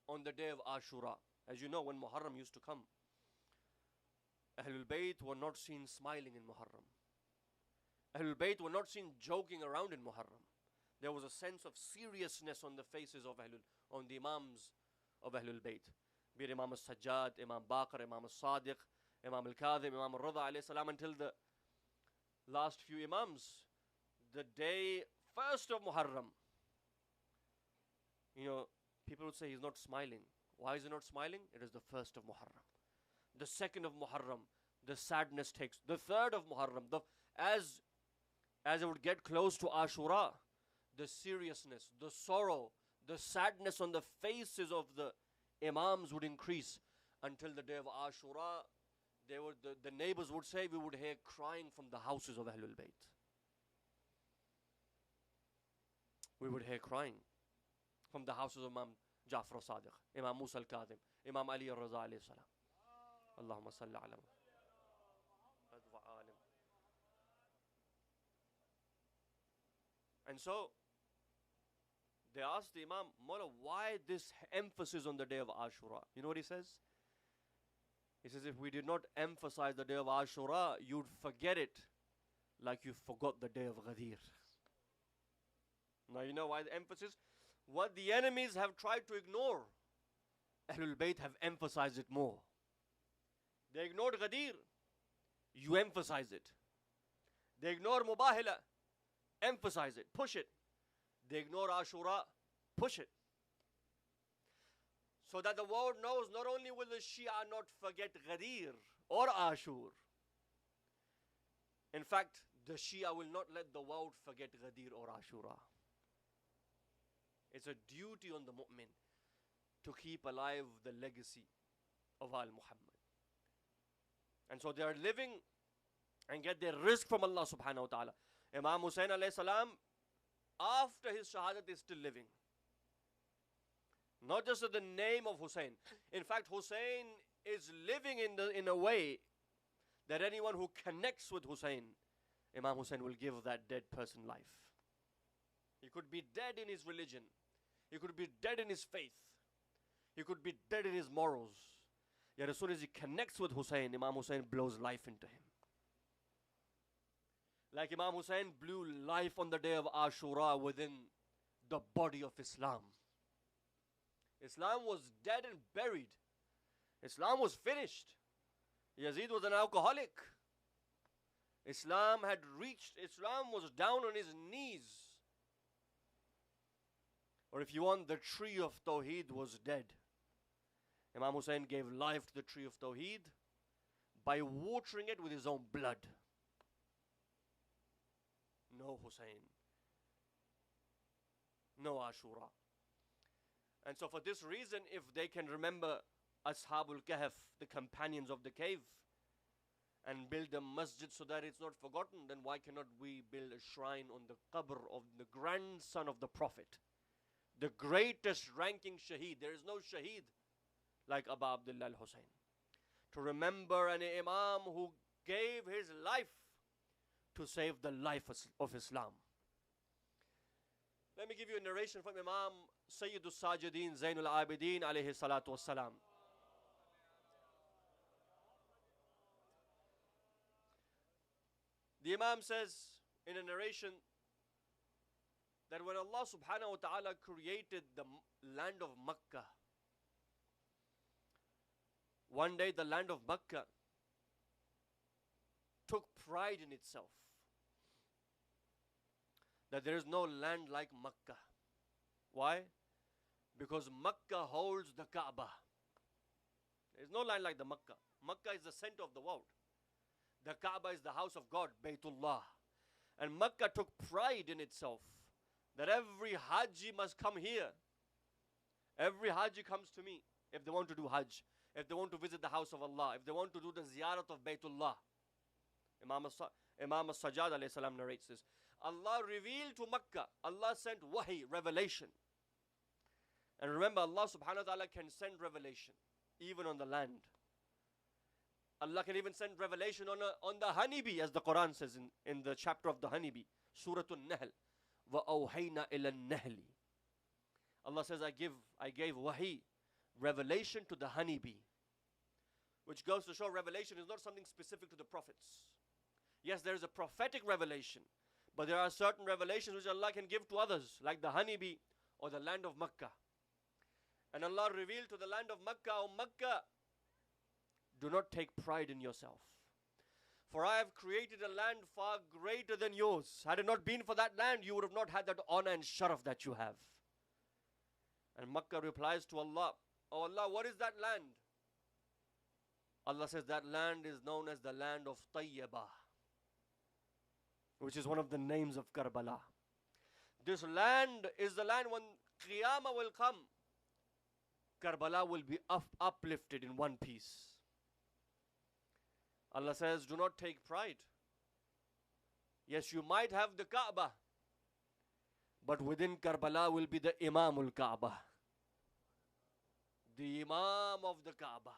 on the day of Ashura? As you know, when Muharram used to come, Ahlul Bayt were not seen smiling in Muharram. Ahlul Bayt were not seen joking around in Muharram. There was a sense of seriousness on the faces of on the Imams of Ahlul Bayt. Be it Imam al-Sajjad, Imam Baqir, Imam al-Sadiq, Imam al-Kadhim, Imam al-Rida alayhi salam, until the last few Imams. The day first of Muharram, you know, people would say he's not smiling. Why is he not smiling? It is the first of Muharram. The second of Muharram, the sadness takes. The third of Muharram, as it would get close to Ashura, the seriousness, the sorrow, the sadness on the faces of the Imams would increase until the day of Ashura. The neighbors would say we would hear crying from the houses of Ahlul Bayt. We would hear crying from the houses of Imam Ja'far al-Sadiq, Imam Musa al-Kadhim, Imam Ali al-Raza alayhi salam. Allahumma salli ala Muhammad. And so they asked the Imam, Mawla, why this emphasis on the day of Ashura? You know what he says? He says, if we did not emphasize the day of Ashura, you'd forget it like you forgot the day of Ghadir. Now you know why the emphasis? What the enemies have tried to ignore, Ahlul Bayt have emphasized it more. They ignored Ghadir, you emphasize it. They ignore Mubahila, emphasize it, push it. They ignore Ashura, push it. So that the world knows not only will the Shia not forget Ghadir or Ashur. In fact, the Shia will not let the world forget Ghadir or Ashura. It's a duty on the mu'min to keep alive the legacy of Al-Muhammad. And so they are living and get their rizq from Allah subhanahu wa ta'ala. Imam Hussein alayhi salam, after his shahadat, is still living. Not just the name of Hussein. In fact, Hussein is living in a way that anyone who connects with Hussein, Imam Hussein will give that dead person life. He could be dead in his religion. He could be dead in his faith. He could be dead in his morals. Yet as soon as he connects with Hussein, Imam Hussein blows life into him. Like Imam Hussein blew life on the day of Ashura within the body of Islam. Islam was dead and buried. Islam was finished. Yazid was an alcoholic. Islam was down on his knees. Or if you want, the tree of Tawheed was dead. Imam Hussein gave life to the tree of Tawheed by watering it with his own blood. No Hussein. No Ashura. And so for this reason, if they can remember Ashabul Kahf, the companions of the cave, and build a masjid so that it's not forgotten, then why cannot we build a shrine on the qabr of the grandson of the Prophet? The greatest ranking shaheed. There is no shaheed like Abu Abdullah al-Hussein. To remember an imam who gave his life to save the life of Islam. Let me give you a narration from Imam Sayyidul Sajidin Zainul Abidin alayhi salatu wassalam. The Imam says in a narration that when Allah subhanahu wa ta'ala created the land of Makkah, one day the land of Makkah took pride in itself that there is no land like Makkah. Why? Because Makkah holds the Kaaba. There is no land like the Makkah. Makkah is the center of the world. The Kaaba is the house of God, Baytullah. And Makkah took pride in itself that every Haji must come here. Every Haji comes to me if they want to do Hajj, if they want to visit the house of Allah, if they want to do the ziyarat of Baytullah. Imam as-Sajjad alayhi salam narrates this. Allah revealed to Makkah, Allah sent wahi, revelation. And remember, Allah subhanahu wa ta'ala can send revelation even on the land. Allah can even send revelation on the honeybee, as the Quran says in the chapter of the honeybee, Surah An-Nahl. وَأَوْحَيْنَا إِلَى النَّهْلِ. Allah says, I gave wahi, revelation to the honeybee. Which goes to show revelation is not something specific to the prophets. Yes, there is a prophetic revelation, but there are certain revelations which Allah can give to others, like the honeybee or the land of Makkah. And Allah revealed to the land of Makkah, O Makkah, do not take pride in yourself. For I have created a land far greater than yours. Had it not been for that land, you would have not had that honor and sharaf that you have. And Makkah replies to Allah, Oh Allah, what is that land? Allah says that land is known as the land of Tayyibah, which is one of the names of Karbala. This land is the land when Qiyamah will come. Karbala will be uplifted in one piece. Allah says, do not take pride. Yes, you might have the Kaaba, but within Karbala will be the Imamul Kaaba. The Imam of the Kaaba.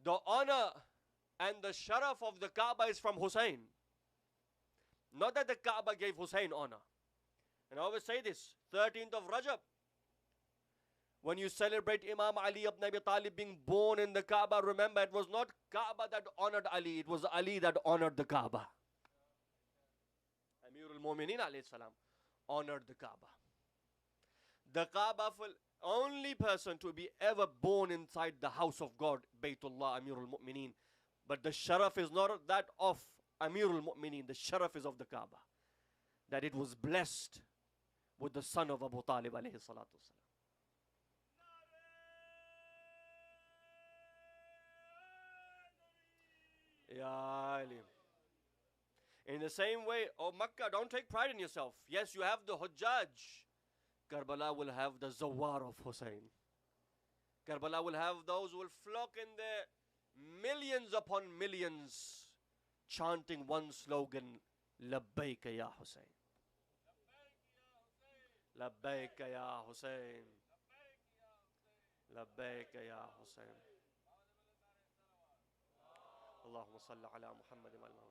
The honor and the sharaf of the Kaaba is from Hussein. Not that the Kaaba gave Hussein honor. And I always say this, 13th of Rajab, when you celebrate Imam Ali ibn Abi Talib being born in the Kaaba, remember it was not Kaaba that honored Ali, it was Ali that honored the Kaaba. Amirul Mu'mineen alayhi salam honored the Kaaba. The Kaaba, only person to be ever born inside the house of God, Baytullah, Amirul Mu'mineen. But the sharaf is not that of Amirul Mu'mineen, the sharaf is of the Kaaba. That it was blessed with the son of Abu Talib alayhi salatu wasalam. Ya Ali. In the same way, oh Makkah, don't take pride in yourself. Yes, you have the Hujjaj. Karbala will have the Zawar of Hussein. Karbala will have those who will flock in their millions upon millions, chanting one slogan, Labbaika ya Hussein. Labbaika ya Hussein. Labbaika ya Hussein. Allahumma salli ala Muhammad wa ala.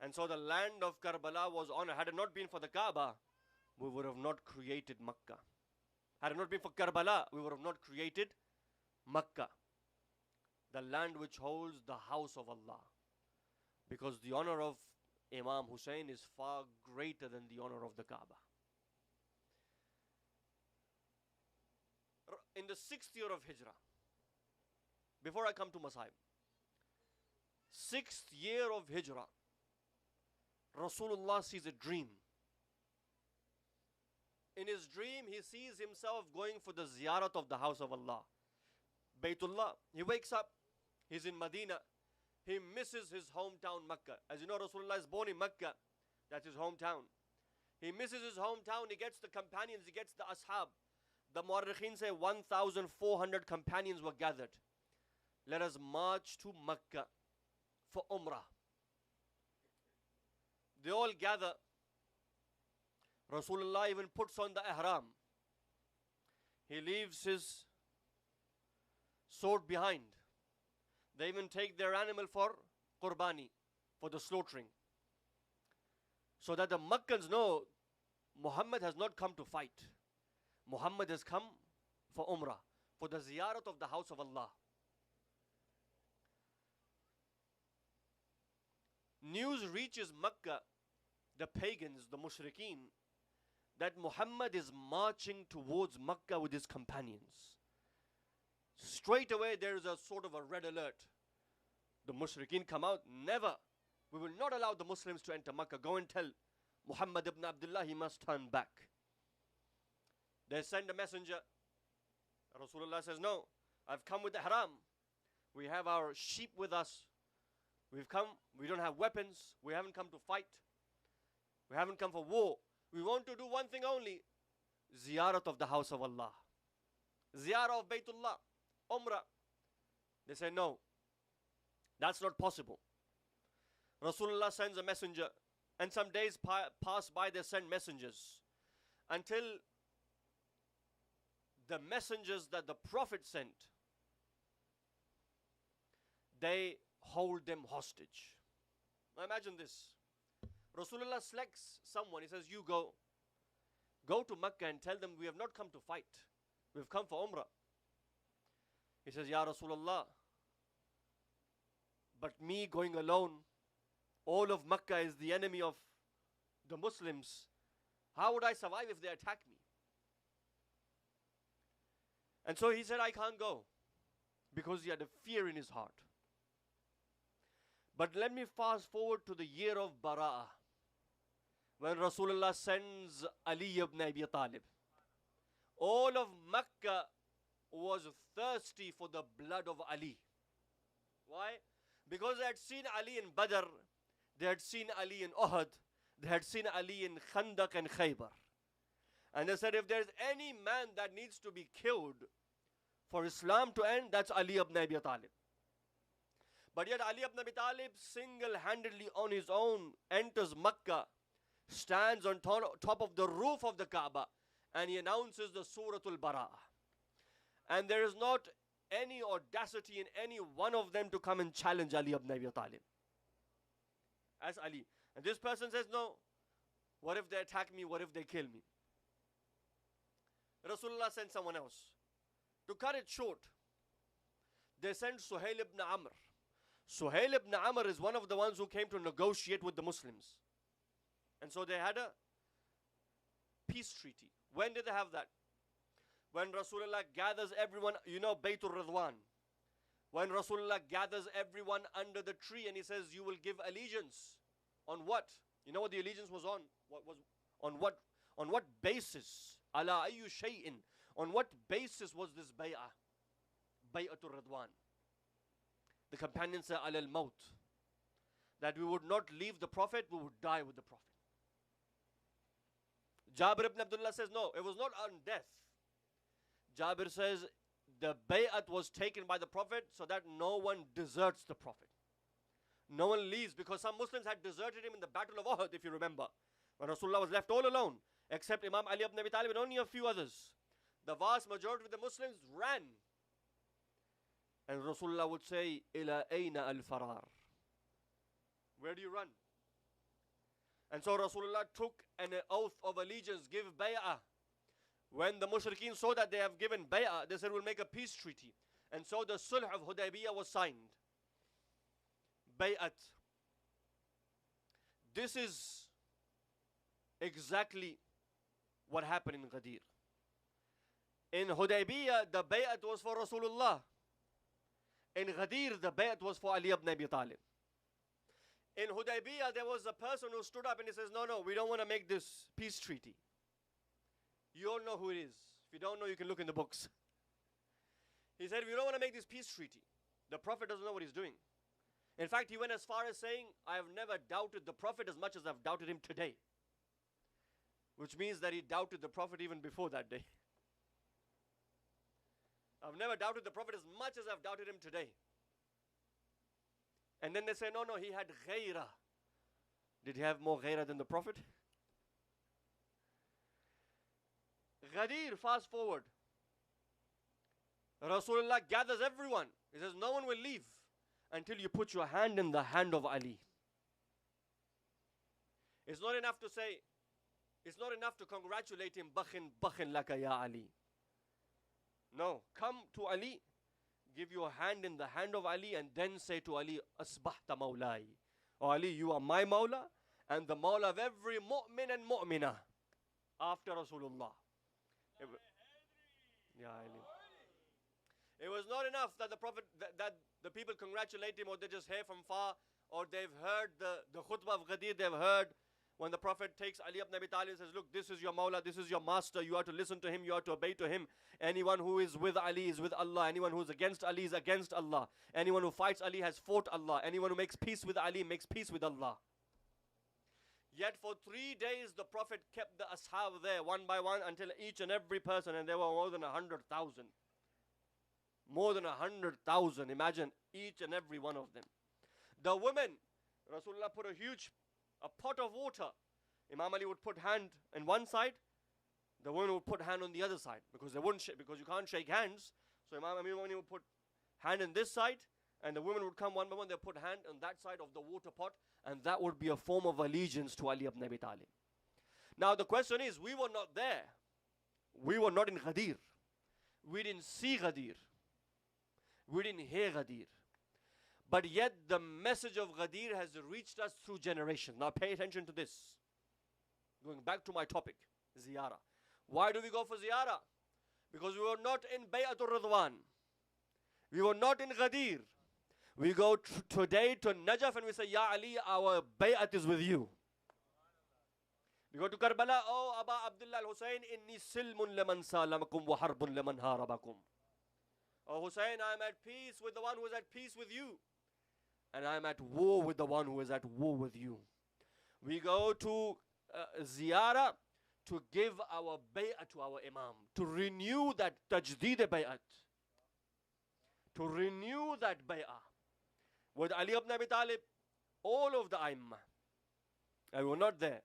And so the land of Karbala was honored. Had it not been for the Kaaba, we would have not created Makkah. Had it not been for Karbala, we would have not created Makkah, the land which holds the house of Allah. Because the honor of Imam Hussein is far greater than the honor of the Kaaba. In the 6th year of Hijrah, before I come to Masaib, 6th year of Hijrah, Rasulullah sees a dream. In his dream, he sees himself going for the ziyarat of the house of Allah, Baytullah. He wakes up, he's in Medina, he misses his hometown Makkah. As you know, Rasulullah is born in Makkah, that's his hometown. He misses his hometown, he gets the companions, he gets the ashab. The Mu'arrikhin say 1,400 companions were gathered. Let us march to Makkah for Umrah. They all gather. Rasulullah even puts on the ihram. He leaves his sword behind. They even take their animal for qurbani, for the slaughtering. So that the Makkans know Muhammad has not come to fight. Muhammad has come for Umrah, for the ziyarat of the house of Allah. News reaches Makkah, the pagans, the mushrikeen, that Muhammad is marching towards Makkah with his companions. Straight away there is a sort of a red alert. The mushrikeen come out, never. We will not allow the Muslims to enter Makkah. Go and tell Muhammad ibn Abdullah he must turn back. They send a messenger. Rasulullah says, no, I've come with ihram. We have our sheep with us. We've come, we don't have weapons. We haven't come to fight. We haven't come for war. We want to do one thing only. Ziyarat of the house of Allah. Ziyarah of Baytullah. Umrah. They say, no, that's not possible. Rasulullah sends a messenger. And some days pass by, they send messengers. Until the messengers that the Prophet sent, they hold them hostage. Now imagine this. Rasulullah selects someone. He says, you go to Makkah and tell them we have not come to fight. We've come for Umrah. He says, Ya Rasulullah, but me going alone, all of Makkah is the enemy of the Muslims. How would I survive if they attack me? And so he said, I can't go, because he had a fear in his heart. But let me fast forward to the year of Bara'ah, when Rasulullah sends Ali ibn Abi Talib. All of Makkah was thirsty for the blood of Ali. Why? Because they had seen Ali in Badr, they had seen Ali in Uhud, they had seen Ali in Khandaq and Khaybar. And they said, if there's any man that needs to be killed for Islam to end, that's Ali ibn Abi Talib. But yet Ali ibn Abi Talib single-handedly on his own enters Makkah, stands on top of the roof of the Kaaba, and he announces the Suratul Bara'ah. And there is not any audacity in any one of them to come and challenge Ali ibn Abi Talib. As Ali. And this person says, no, what if they attack me? What if they kill me? Rasulullah sent someone else. To cut it short, they sent Suhail ibn Amr. Suhail ibn Amr is one of the ones who came to negotiate with the Muslims. And so they had a peace treaty. When did they have that? When Rasulullah gathers everyone, you know, Baytul Ridwan. When Rasulullah gathers everyone under the tree and he says, you will give allegiance. On what? You know what the allegiance was on? On what basis? Ala ayyu shay'in. On what basis was this bay'ah? Bay'atul Ridwan. The companions say, ala al-maut. That we would not leave the Prophet, we would die with the Prophet. Jabir ibn Abdullah says, no, it was not on death. Jabir says, the bay'at was taken by the Prophet so that no one deserts the Prophet. No one leaves, because some Muslims had deserted him in the Battle of Uhud, if you remember. When Rasulullah was left all alone, except Imam Ali ibn Abi Talib and only a few others. The vast majority of the Muslims ran. And Rasulullah would say, Ila ayna al-farar. Where do you run? And so Rasulullah took an oath of allegiance, give bay'ah. When the mushrikeen saw that they have given bay'ah, they said, we'll make a peace treaty. And so the sulh of Hudaybiyah was signed. Bay'at. This is exactly what happened in Ghadir. In Hudaybiyah, the bay'at was for Rasulullah. In Ghadir, the bay'at was for Ali ibn Abi Talib. In Hudaybiyah, there was a person who stood up and he says, no, we don't want to make this peace treaty. You all know who it is. If you don't know, you can look in the books. He said, we don't want to make this peace treaty. The Prophet doesn't know what he's doing. In fact, he went as far as saying, I have never doubted the Prophet as much as I've doubted him today. Which means that he doubted the Prophet even before that day. I've never doubted the Prophet as much as I've doubted him today. And then they say, no, he had ghairah. Did he have more ghairah than the Prophet? Ghadir, fast forward. Rasulullah gathers everyone. He says, no one will leave until you put your hand in the hand of Ali. It's not enough to say, it's not enough to congratulate him, bakhin laka ya Ali. No, come to Ali, give your hand in the hand of Ali, and then say to Ali, asbahta mawlai. Oh Ali, you are my Mawla and the Mawla of every mu'min and mu'minah after Rasulullah. Yeah, Ali. It was not enough that the Prophet, that the people congratulate him, or they just hear from far, or they've heard the khutbah of Ghadir, they've heard when the Prophet takes Ali ibn Abi Talib and says, look, this is your Mawla, this is your master, you are to listen to him, you are to obey to him. Anyone who is with Ali is with Allah. Anyone who is against Ali is against Allah. Anyone who fights Ali has fought Allah. Anyone who makes peace with Ali makes peace with Allah. Yet for 3 days the Prophet kept the ashab there one by one until each and every person, and there were more than 100,000. More than 100,000. Imagine each and every one of them. The women, Rasulullah put a pot of water. Imam Ali would put hand on one side, the women would put hand on the other side, because they wouldn't because you can't shake hands. So Imam Ali would put hand on this side, and the women would come one by one, they'd put hand on that side of the water pot, and that would be a form of allegiance to Ali ibn Abi Talib. Now the question is, we were not there. We were not in Ghadir. We didn't see Ghadir. We didn't hear Ghadir. But yet the message of Ghadir has reached us through generations. Now pay attention to this. Going back to my topic, ziyarah. Why do we go for ziyarah? Because we were not in Bay'atul Ridwan. We were not in Ghadir. We go today to Najaf and we say, Ya Ali, our bay'at is with you. We go to Karbala, oh Aba Abdullah al-Hussein, inni silmun liman salamakum wa harbun liman harabakum. Oh Hussein, I am at peace with the one who is at peace with you. And I am at war with the one who is at war with you. We go to ziyarah to give our bay'at to our Imam, to renew that tajdeed bay'at, to renew that bay'ah. With Ali ibn Abi Talib, all of the A'immah, and we were not there.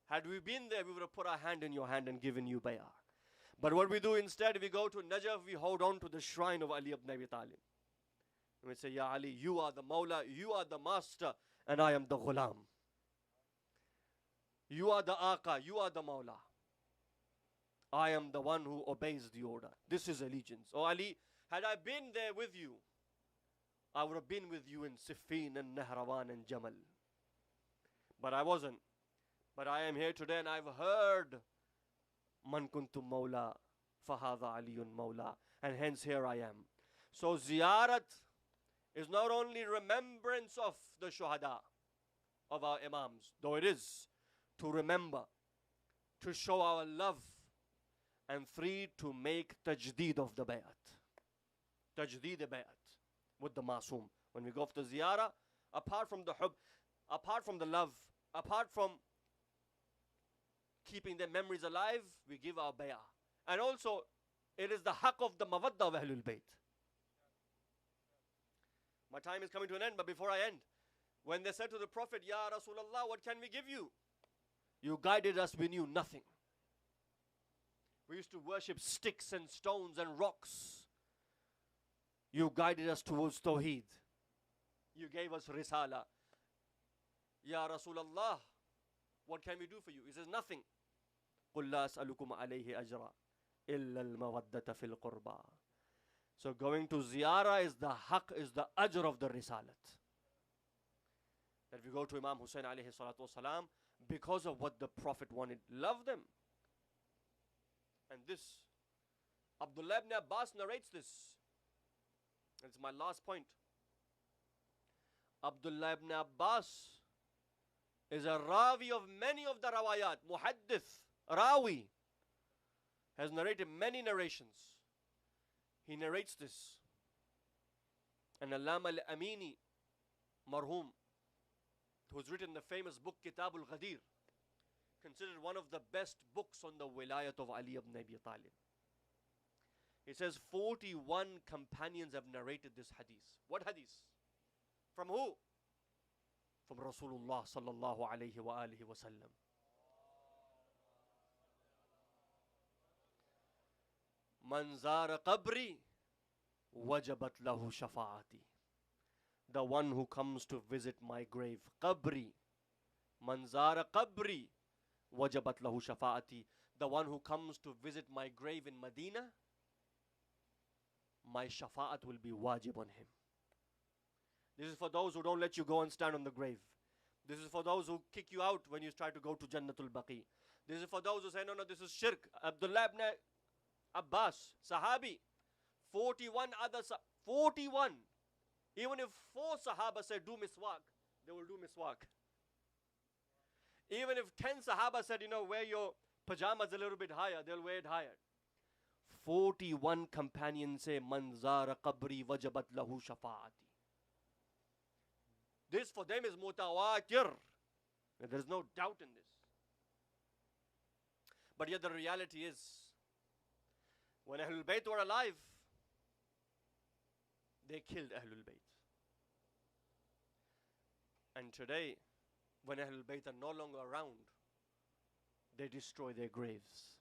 Had we been there, we would have put our hand in your hand and given you bay'ah. But what we do instead, we go to Najaf, we hold on to the shrine of Ali ibn Abi Talib. And we say, Ya Ali, you are the Mawla, you are the master, and I am the Ghulam. You are the Aqa, you are the Mawla. I am the one who obeys the order. This is allegiance. Oh Ali, had I been there with you, I would have been with you in Siffin and Nahrawan and Jamal. But I wasn't. But I am here today and I've heard Man kuntum Mawla, Fahadha Aliyun Mawla. And hence here I am. So ziyarat is not only remembrance of the shuhada, of our imams, though it is to remember, to show our love, and 3, to make tajdeed of the bay'at. Tajdeed bay'at with the Masoom. When we go for the ziyarah, apart from the hub, apart from the love, apart from keeping their memories alive, we give our bay'ah. And also, it is the haqq of the mawaddah of Ahlul Bayt. My time is coming to an end, but before I end, when they said to the Prophet, Ya Rasulullah, what can we give you? You guided us, we knew nothing. We used to worship sticks and stones and rocks. You guided us towards Tawheed. You gave us Risala. Ya Rasulullah, what can we do for you? He says, nothing. قُلْ لَا أَسْأَلُكُمْ عَلَيْهِ أَجْرًا إِلَّا الْمَوَدَّةَ فِي الْقُرْبَى. So going to ziyarah is the haqq, is the ajr of the risalat. That we go to Imam Hussein alayhi salatu wasalam because of what the Prophet wanted. Love them. And this, Abdullah ibn Abbas narrates this. It's my last point. Abdullah ibn Abbas is a rawi of many of the rawayat. Muhaddith, rawi, has narrated many narrations. He narrates this. And Allama al-Amini, marhum, who's written the famous book Kitab al-Ghadir, considered one of the best books on the wilayat of Ali ibn Abi Talib. He says 41 companions have narrated this hadith. What hadith? From who? From Rasulullah sallallahu alayhi wa alihi wa sallam. Man zara qabri wajabat lahu shafa'ati. The one who comes to visit my grave. Qabri. Man zara qabri wajabat lahu shafa'ati. The one who comes to visit my grave in Medina, my shafa'at will be wajib on him. This is for those who don't let you go and stand on the grave. This is for those who kick you out when you try to go to Jannatul Baqi. This is for those who say, no, this is shirk. Abdullah ibn Abbas, Sahabi, 41 other, 41. Even if 4 Sahaba said do miswak, they will do miswak. Even if 10 Sahaba said, wear your pajamas a little bit higher, they'll wear it higher. 41 companions say, Man zara qabri wajabat lahu shafa'ati. This for them is mutawatir. There's no doubt in this. But yet the reality is, when Ahlul Bayt were alive, they killed Ahlul Bayt. And today, when Ahlul Bayt are no longer around, they destroy their graves.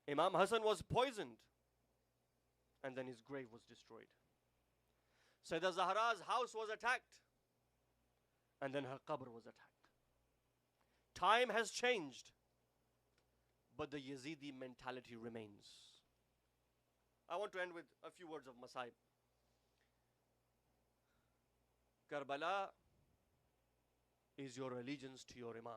Imam Hassan was poisoned, and then his grave was destroyed. Sayyidah Zahra's house was attacked, and then her qabr was attacked. Time has changed, but the Yazidi mentality remains. I want to end with a few words of Masaib. Karbala is your allegiance to your Imam.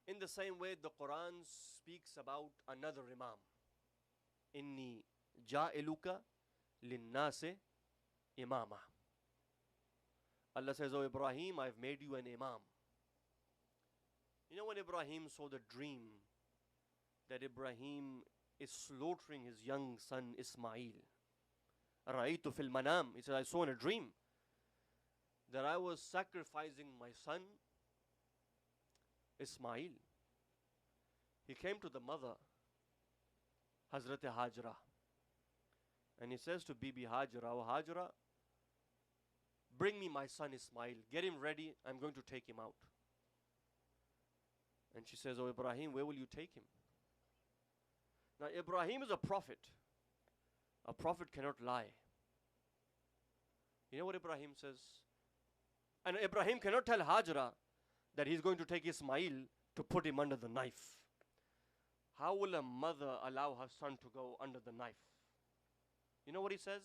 In the same way, the Quran speaks about another Imam. Inni ja'iluka linnase imama. Allah says, "O Ibrahim, I've made you an Imam." You know when Ibrahim saw the dream that Ibrahim is slaughtering his young son Ismail. Ra'aytu fil manam. He said, I saw in a dream that I was sacrificing my son Ismail. He came to the mother, Hazrat Hajra, and he says to Bibi Hajra, "Oh Hajra, bring me my son Ismail. Get him ready. I'm going to take him out." And she says, "Oh Ibrahim, where will you take him?" Now Ibrahim is a prophet. A prophet cannot lie. You know what Ibrahim says? And Ibrahim cannot tell Hajra that he's going to take Ismail to put him under the knife. How will a mother allow her son to go under the knife? You know what he says?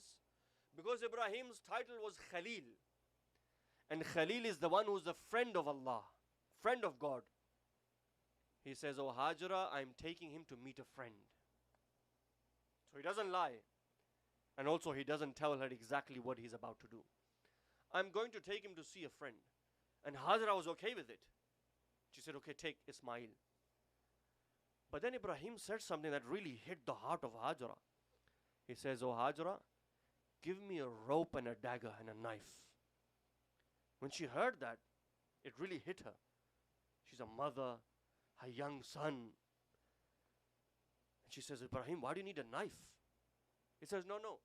Because Ibrahim's title was Khalil. And Khalil is the one who's the friend of Allah, friend of God. He says, "Oh Hajra, I'm taking him to meet a friend." So he doesn't lie. And also he doesn't tell her exactly what he's about to do. "I'm going to take him to see a friend." And Hajra was okay with it. She said, "Okay, take Ismail." But then Ibrahim said something that really hit the heart of Hajra. He says, "Oh Hajra, give me a rope and a dagger and a knife." When she heard that, it really hit her. She's a mother, her young son. And she says, "Ibrahim, why do you need a knife?" He says, No.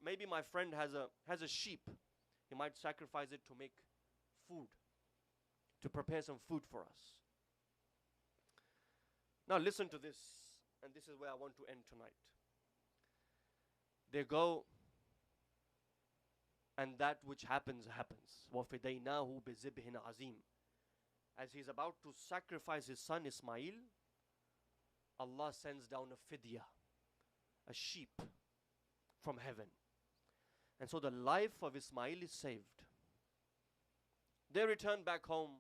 Maybe my friend has a sheep. He might sacrifice it to make food, to prepare some food for us. Now listen to this, and this is where I want to end tonight. They go And that which happens, happens. وَفِدَيْنَاهُ بِذِبْحٍ عَظِيمٍ. As he's about to sacrifice his son Ismail, Allah sends down a fidya, a sheep from heaven. And so the life of Ismail is saved. They return back home.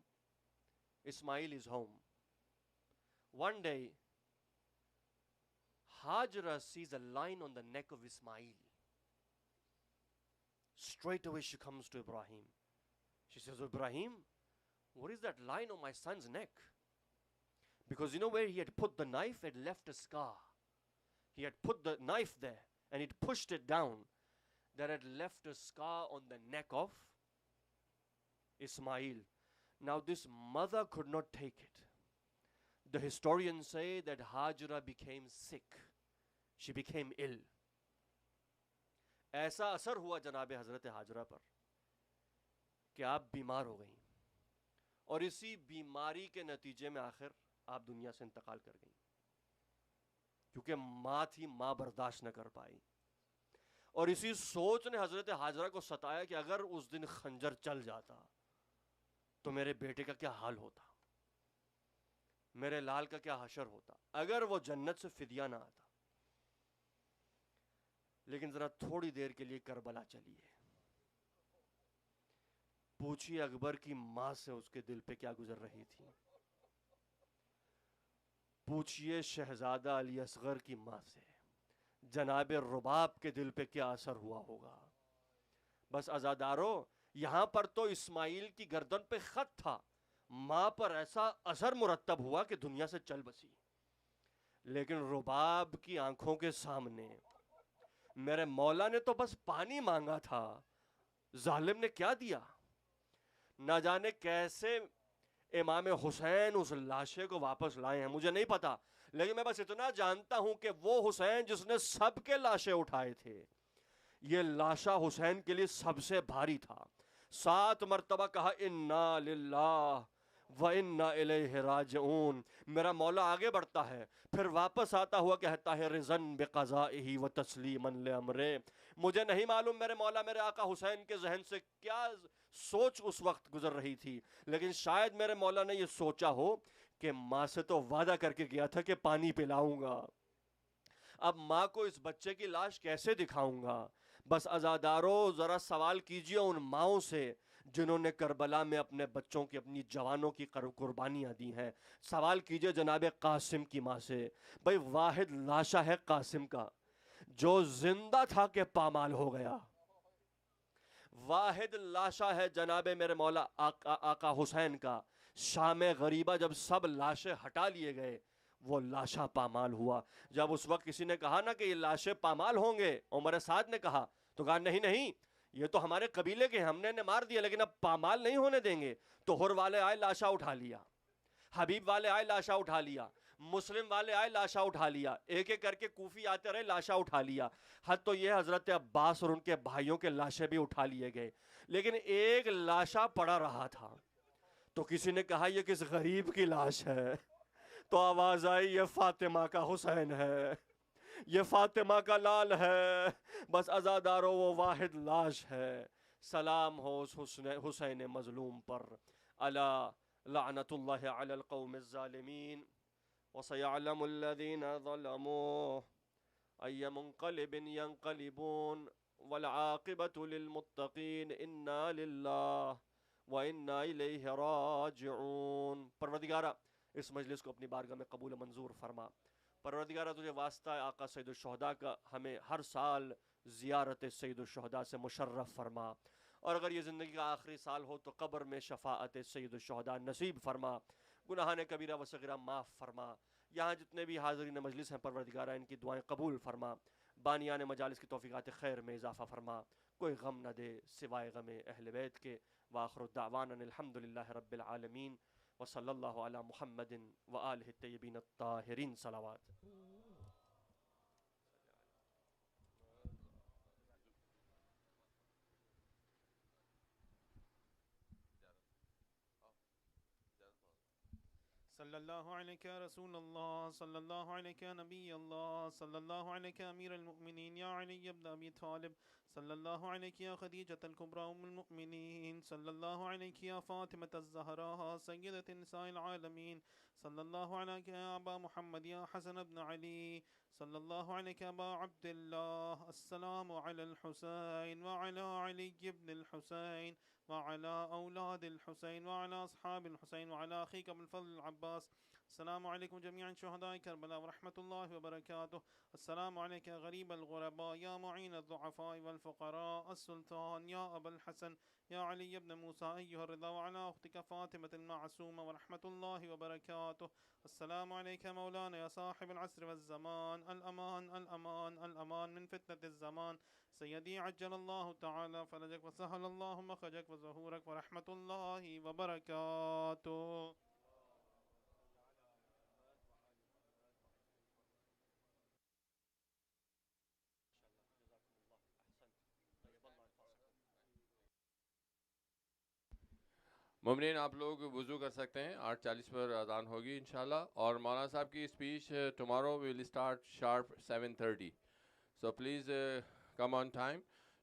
Ismail is home. One day, Hajra sees a line on the neck of Ismail. Straight away she comes to Ibrahim. She says, Ibrahim, what is that line on my son's neck? Because you know where he had put the knife, it left a scar. He had put the knife there and he'd pushed it down. That had left a scar on the neck of Ismail. Now this mother could not take it. The historians say that Hajra became sick. She became ill. ایسا اثر ہوا جناب حضرت حاجرہ پر کہ آپ بیمار ہو گئیں اور اسی بیماری کے نتیجے میں آخر آپ دنیا سے انتقال کر گئیں کیونکہ ماں تھی, ماں برداشت نہ کر پائی. اور اسی سوچ نے حضرت حاجرہ کو ستایا کہ اگر اس دن خنجر چل جاتا تو میرے بیٹے کا کیا حال ہوتا, میرے لال کا کیا حشر ہوتا, اگر وہ جنت سے فدیہ نہ آتا. لیکن ذرا تھوڑی دیر کے لیے کربلا چلیے, پوچھیے اکبر کی ماں سے اس کے دل پہ کیا گزر رہی تھی, پوچھیے شہزادہ علی اصغر کی ماں سے جناب رباب کے دل پہ کیا اثر ہوا ہوگا. بس عزادارو, یہاں پر تو اسماعیل کی گردن پہ خط تھا, ماں پر ایسا اثر مرتب ہوا کہ دنیا سے چل بسی. لیکن رباب کی آنکھوں کے سامنے میرے مولا نے تو بس پانی مانگا تھا, ظالم نے کیا دیا. نہ جانے کیسے امام حسین اس لاشے کو واپس لائے ہیں, مجھے نہیں پتا, لیکن میں بس اتنا جانتا ہوں کہ وہ حسین جس نے سب کے لاشیں اٹھائے تھے, یہ لاشا حسین کے لیے سب سے بھاری تھا. 7 مرتبہ کہا انا للہ وَإِنَّا إِلَيْهِ رَاجِعُونَ. میرا مولا آگے بڑھتا ہے, پھر واپس آتا ہوا کہتا ہے رضن بقضائه وتسلیما لامرہ. مجھے نہیں معلوم میرے مولا میرے آقا حسین کے ذہن سے کیا سوچ اس وقت گزر رہی تھی, لیکن شاید میرے مولا نے یہ سوچا ہو کہ ماں سے تو وعدہ کر کے گیا تھا کہ پانی پلاؤں گا, اب ماں کو اس بچے کی لاش کیسے دکھاؤں گا. بس عزادارو ذرا سوال کیجئے ان ماؤں سے جنہوں نے کربلا میں اپنے بچوں کی, اپنی جوانوں کی قربانیاں دی ہیں. سوال کیجئے جناب قاسم کی ماں سے, بھئی واحد لاشا ہے قاسم کا جو زندہ تھا کہ پامال ہو گیا, واحد لاشا ہے جناب میرے مولا آقا حسین کا. شام غریبہ جب سب لاشیں ہٹا لیے گئے وہ لاشا پامال ہوا. جب اس وقت کسی نے کہا نا کہ یہ لاشیں پامال ہوں گے, عمر سعد نے کہا, تو کہا نہیں نہیں, یہ تو ہمارے قبیلے کے, ہم نے مار دیا لیکن اب پامال نہیں ہونے دیں گے. تو ہر والے آئے لاشا اٹھا لیا, حبیب والے آئے لاشا اٹھا لیا, مسلم والے آئے لاشا اٹھا لیا, ایک ایک کر کے کوفی آتے رہے لاشا اٹھا لیا. حد تو یہ حضرت عباس اور ان کے بھائیوں کے لاشیں بھی اٹھا لیے گئے, لیکن ایک لاشا پڑا رہا تھا. تو کسی نے کہا یہ کس غریب کی لاش ہے, تو آواز آئی یہ فاطمہ کا حسین ہے, یہ فاطمہ کا لال ہے. بس عزادارو وہ واحد لاش ہے. سلام ہو اس حسین مظلوم پر. الا لعنت اللہ علی القوم الظالمین وسيعلم الذين ظلموا أي منقلب ينقلبون والعاقبة للمتقين إنا لله وإنا إليه راجعون. پروردگارہ اس مجلس کو اپنی بارگاہ میں قبول منظور فرما. پروردگارہ تجھے واسطہ ہے آقا سید الشہداء کا, ہمیں ہر سال زیارت سید الشہداء سے مشرف فرما, اور اگر یہ زندگی کا آخری سال ہو تو قبر میں شفاعت سید الشہداء نصیب فرما, گناہان کبیرہ و صغیرہ معاف فرما. یہاں جتنے بھی حاضرین مجلس ہیں پروردگارہ ان کی دعائیں قبول فرما, بانیان مجالس کی توفیقات خیر میں اضافہ فرما, کوئی غم نہ دے سوائے غم اہل بیت کے. وآخر دعوانا الحمدللہ رب العالمین وصلی اللہ علی محمد وآلہ الطیبین الطاہرین. صلوات. صلی اللہ علیہ رسول اللہ صلی اللہ علیہ نبی اللہ صلی اللہ علیہ امیر المؤمنین یا علی ابن ابی طالب صلی اللہ علیہ خدیجۃ الکبری ام المؤمنین صلی اللہ علیہ فاطمۃ الزہراء سیدۃ نساء العالمین صلی اللہ علیہ ابا محمد یا حسن ابن علی صلی اللہ علیہ ابا عبد اللہ السلام علی الحسین وعلی علی ابن الحسین وعلى أولاد الحسين وعلى أصحاب الحسين وعلى أخيك أبو الفضل العباس السلام عليكم جميعا شهداء كربلاء ورحمة الله وبركاته السلام عليك يا غريب الغرباء يا معين الضعفاء والفقراء السلطان يا أبا الحسن يا علي بن موسى أيها الرضا وعلى أختك فاطمة المعصومة ورحمة الله وبركاته السلام عليك مولانا يا صاحب العصر والزمان الأمان الأمان الأمان من فتنة الزمان سيدي عجل الله تعالى فرجك وسهل الله مخرجك وظهورك ورحمة الله وبركاته. ممنین آپ لوگ وضو کر سکتے ہیں. 8:40 پر اذان ہوگی انشاءاللہ. اور مولانا صاحب کی speech tomorrow will start sharp 7:30. So please come on time.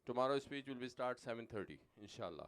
Tomorrow speech will be start 7:30 انشاءاللہ.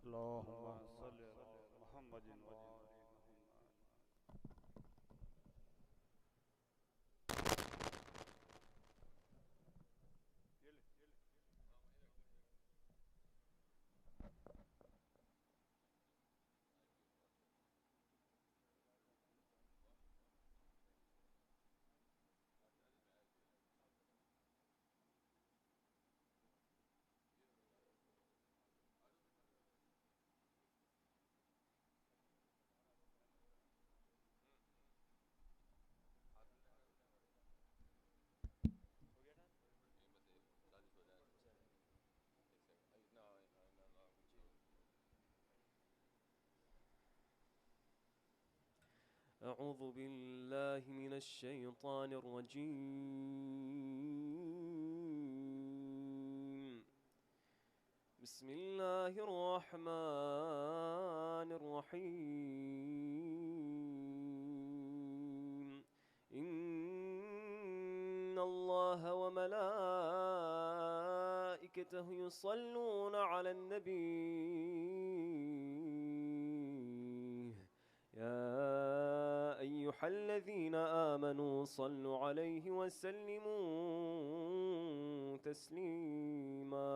اللهم صل على محمد وآل محمد. أعوذ بالله من الشيطان الرجيم. بسم الله الرحمن الرحيم. إن الله وملائكته يصلون على النبي يا أيها الذين آمنوا صلوا عليه وسلموا تسليما.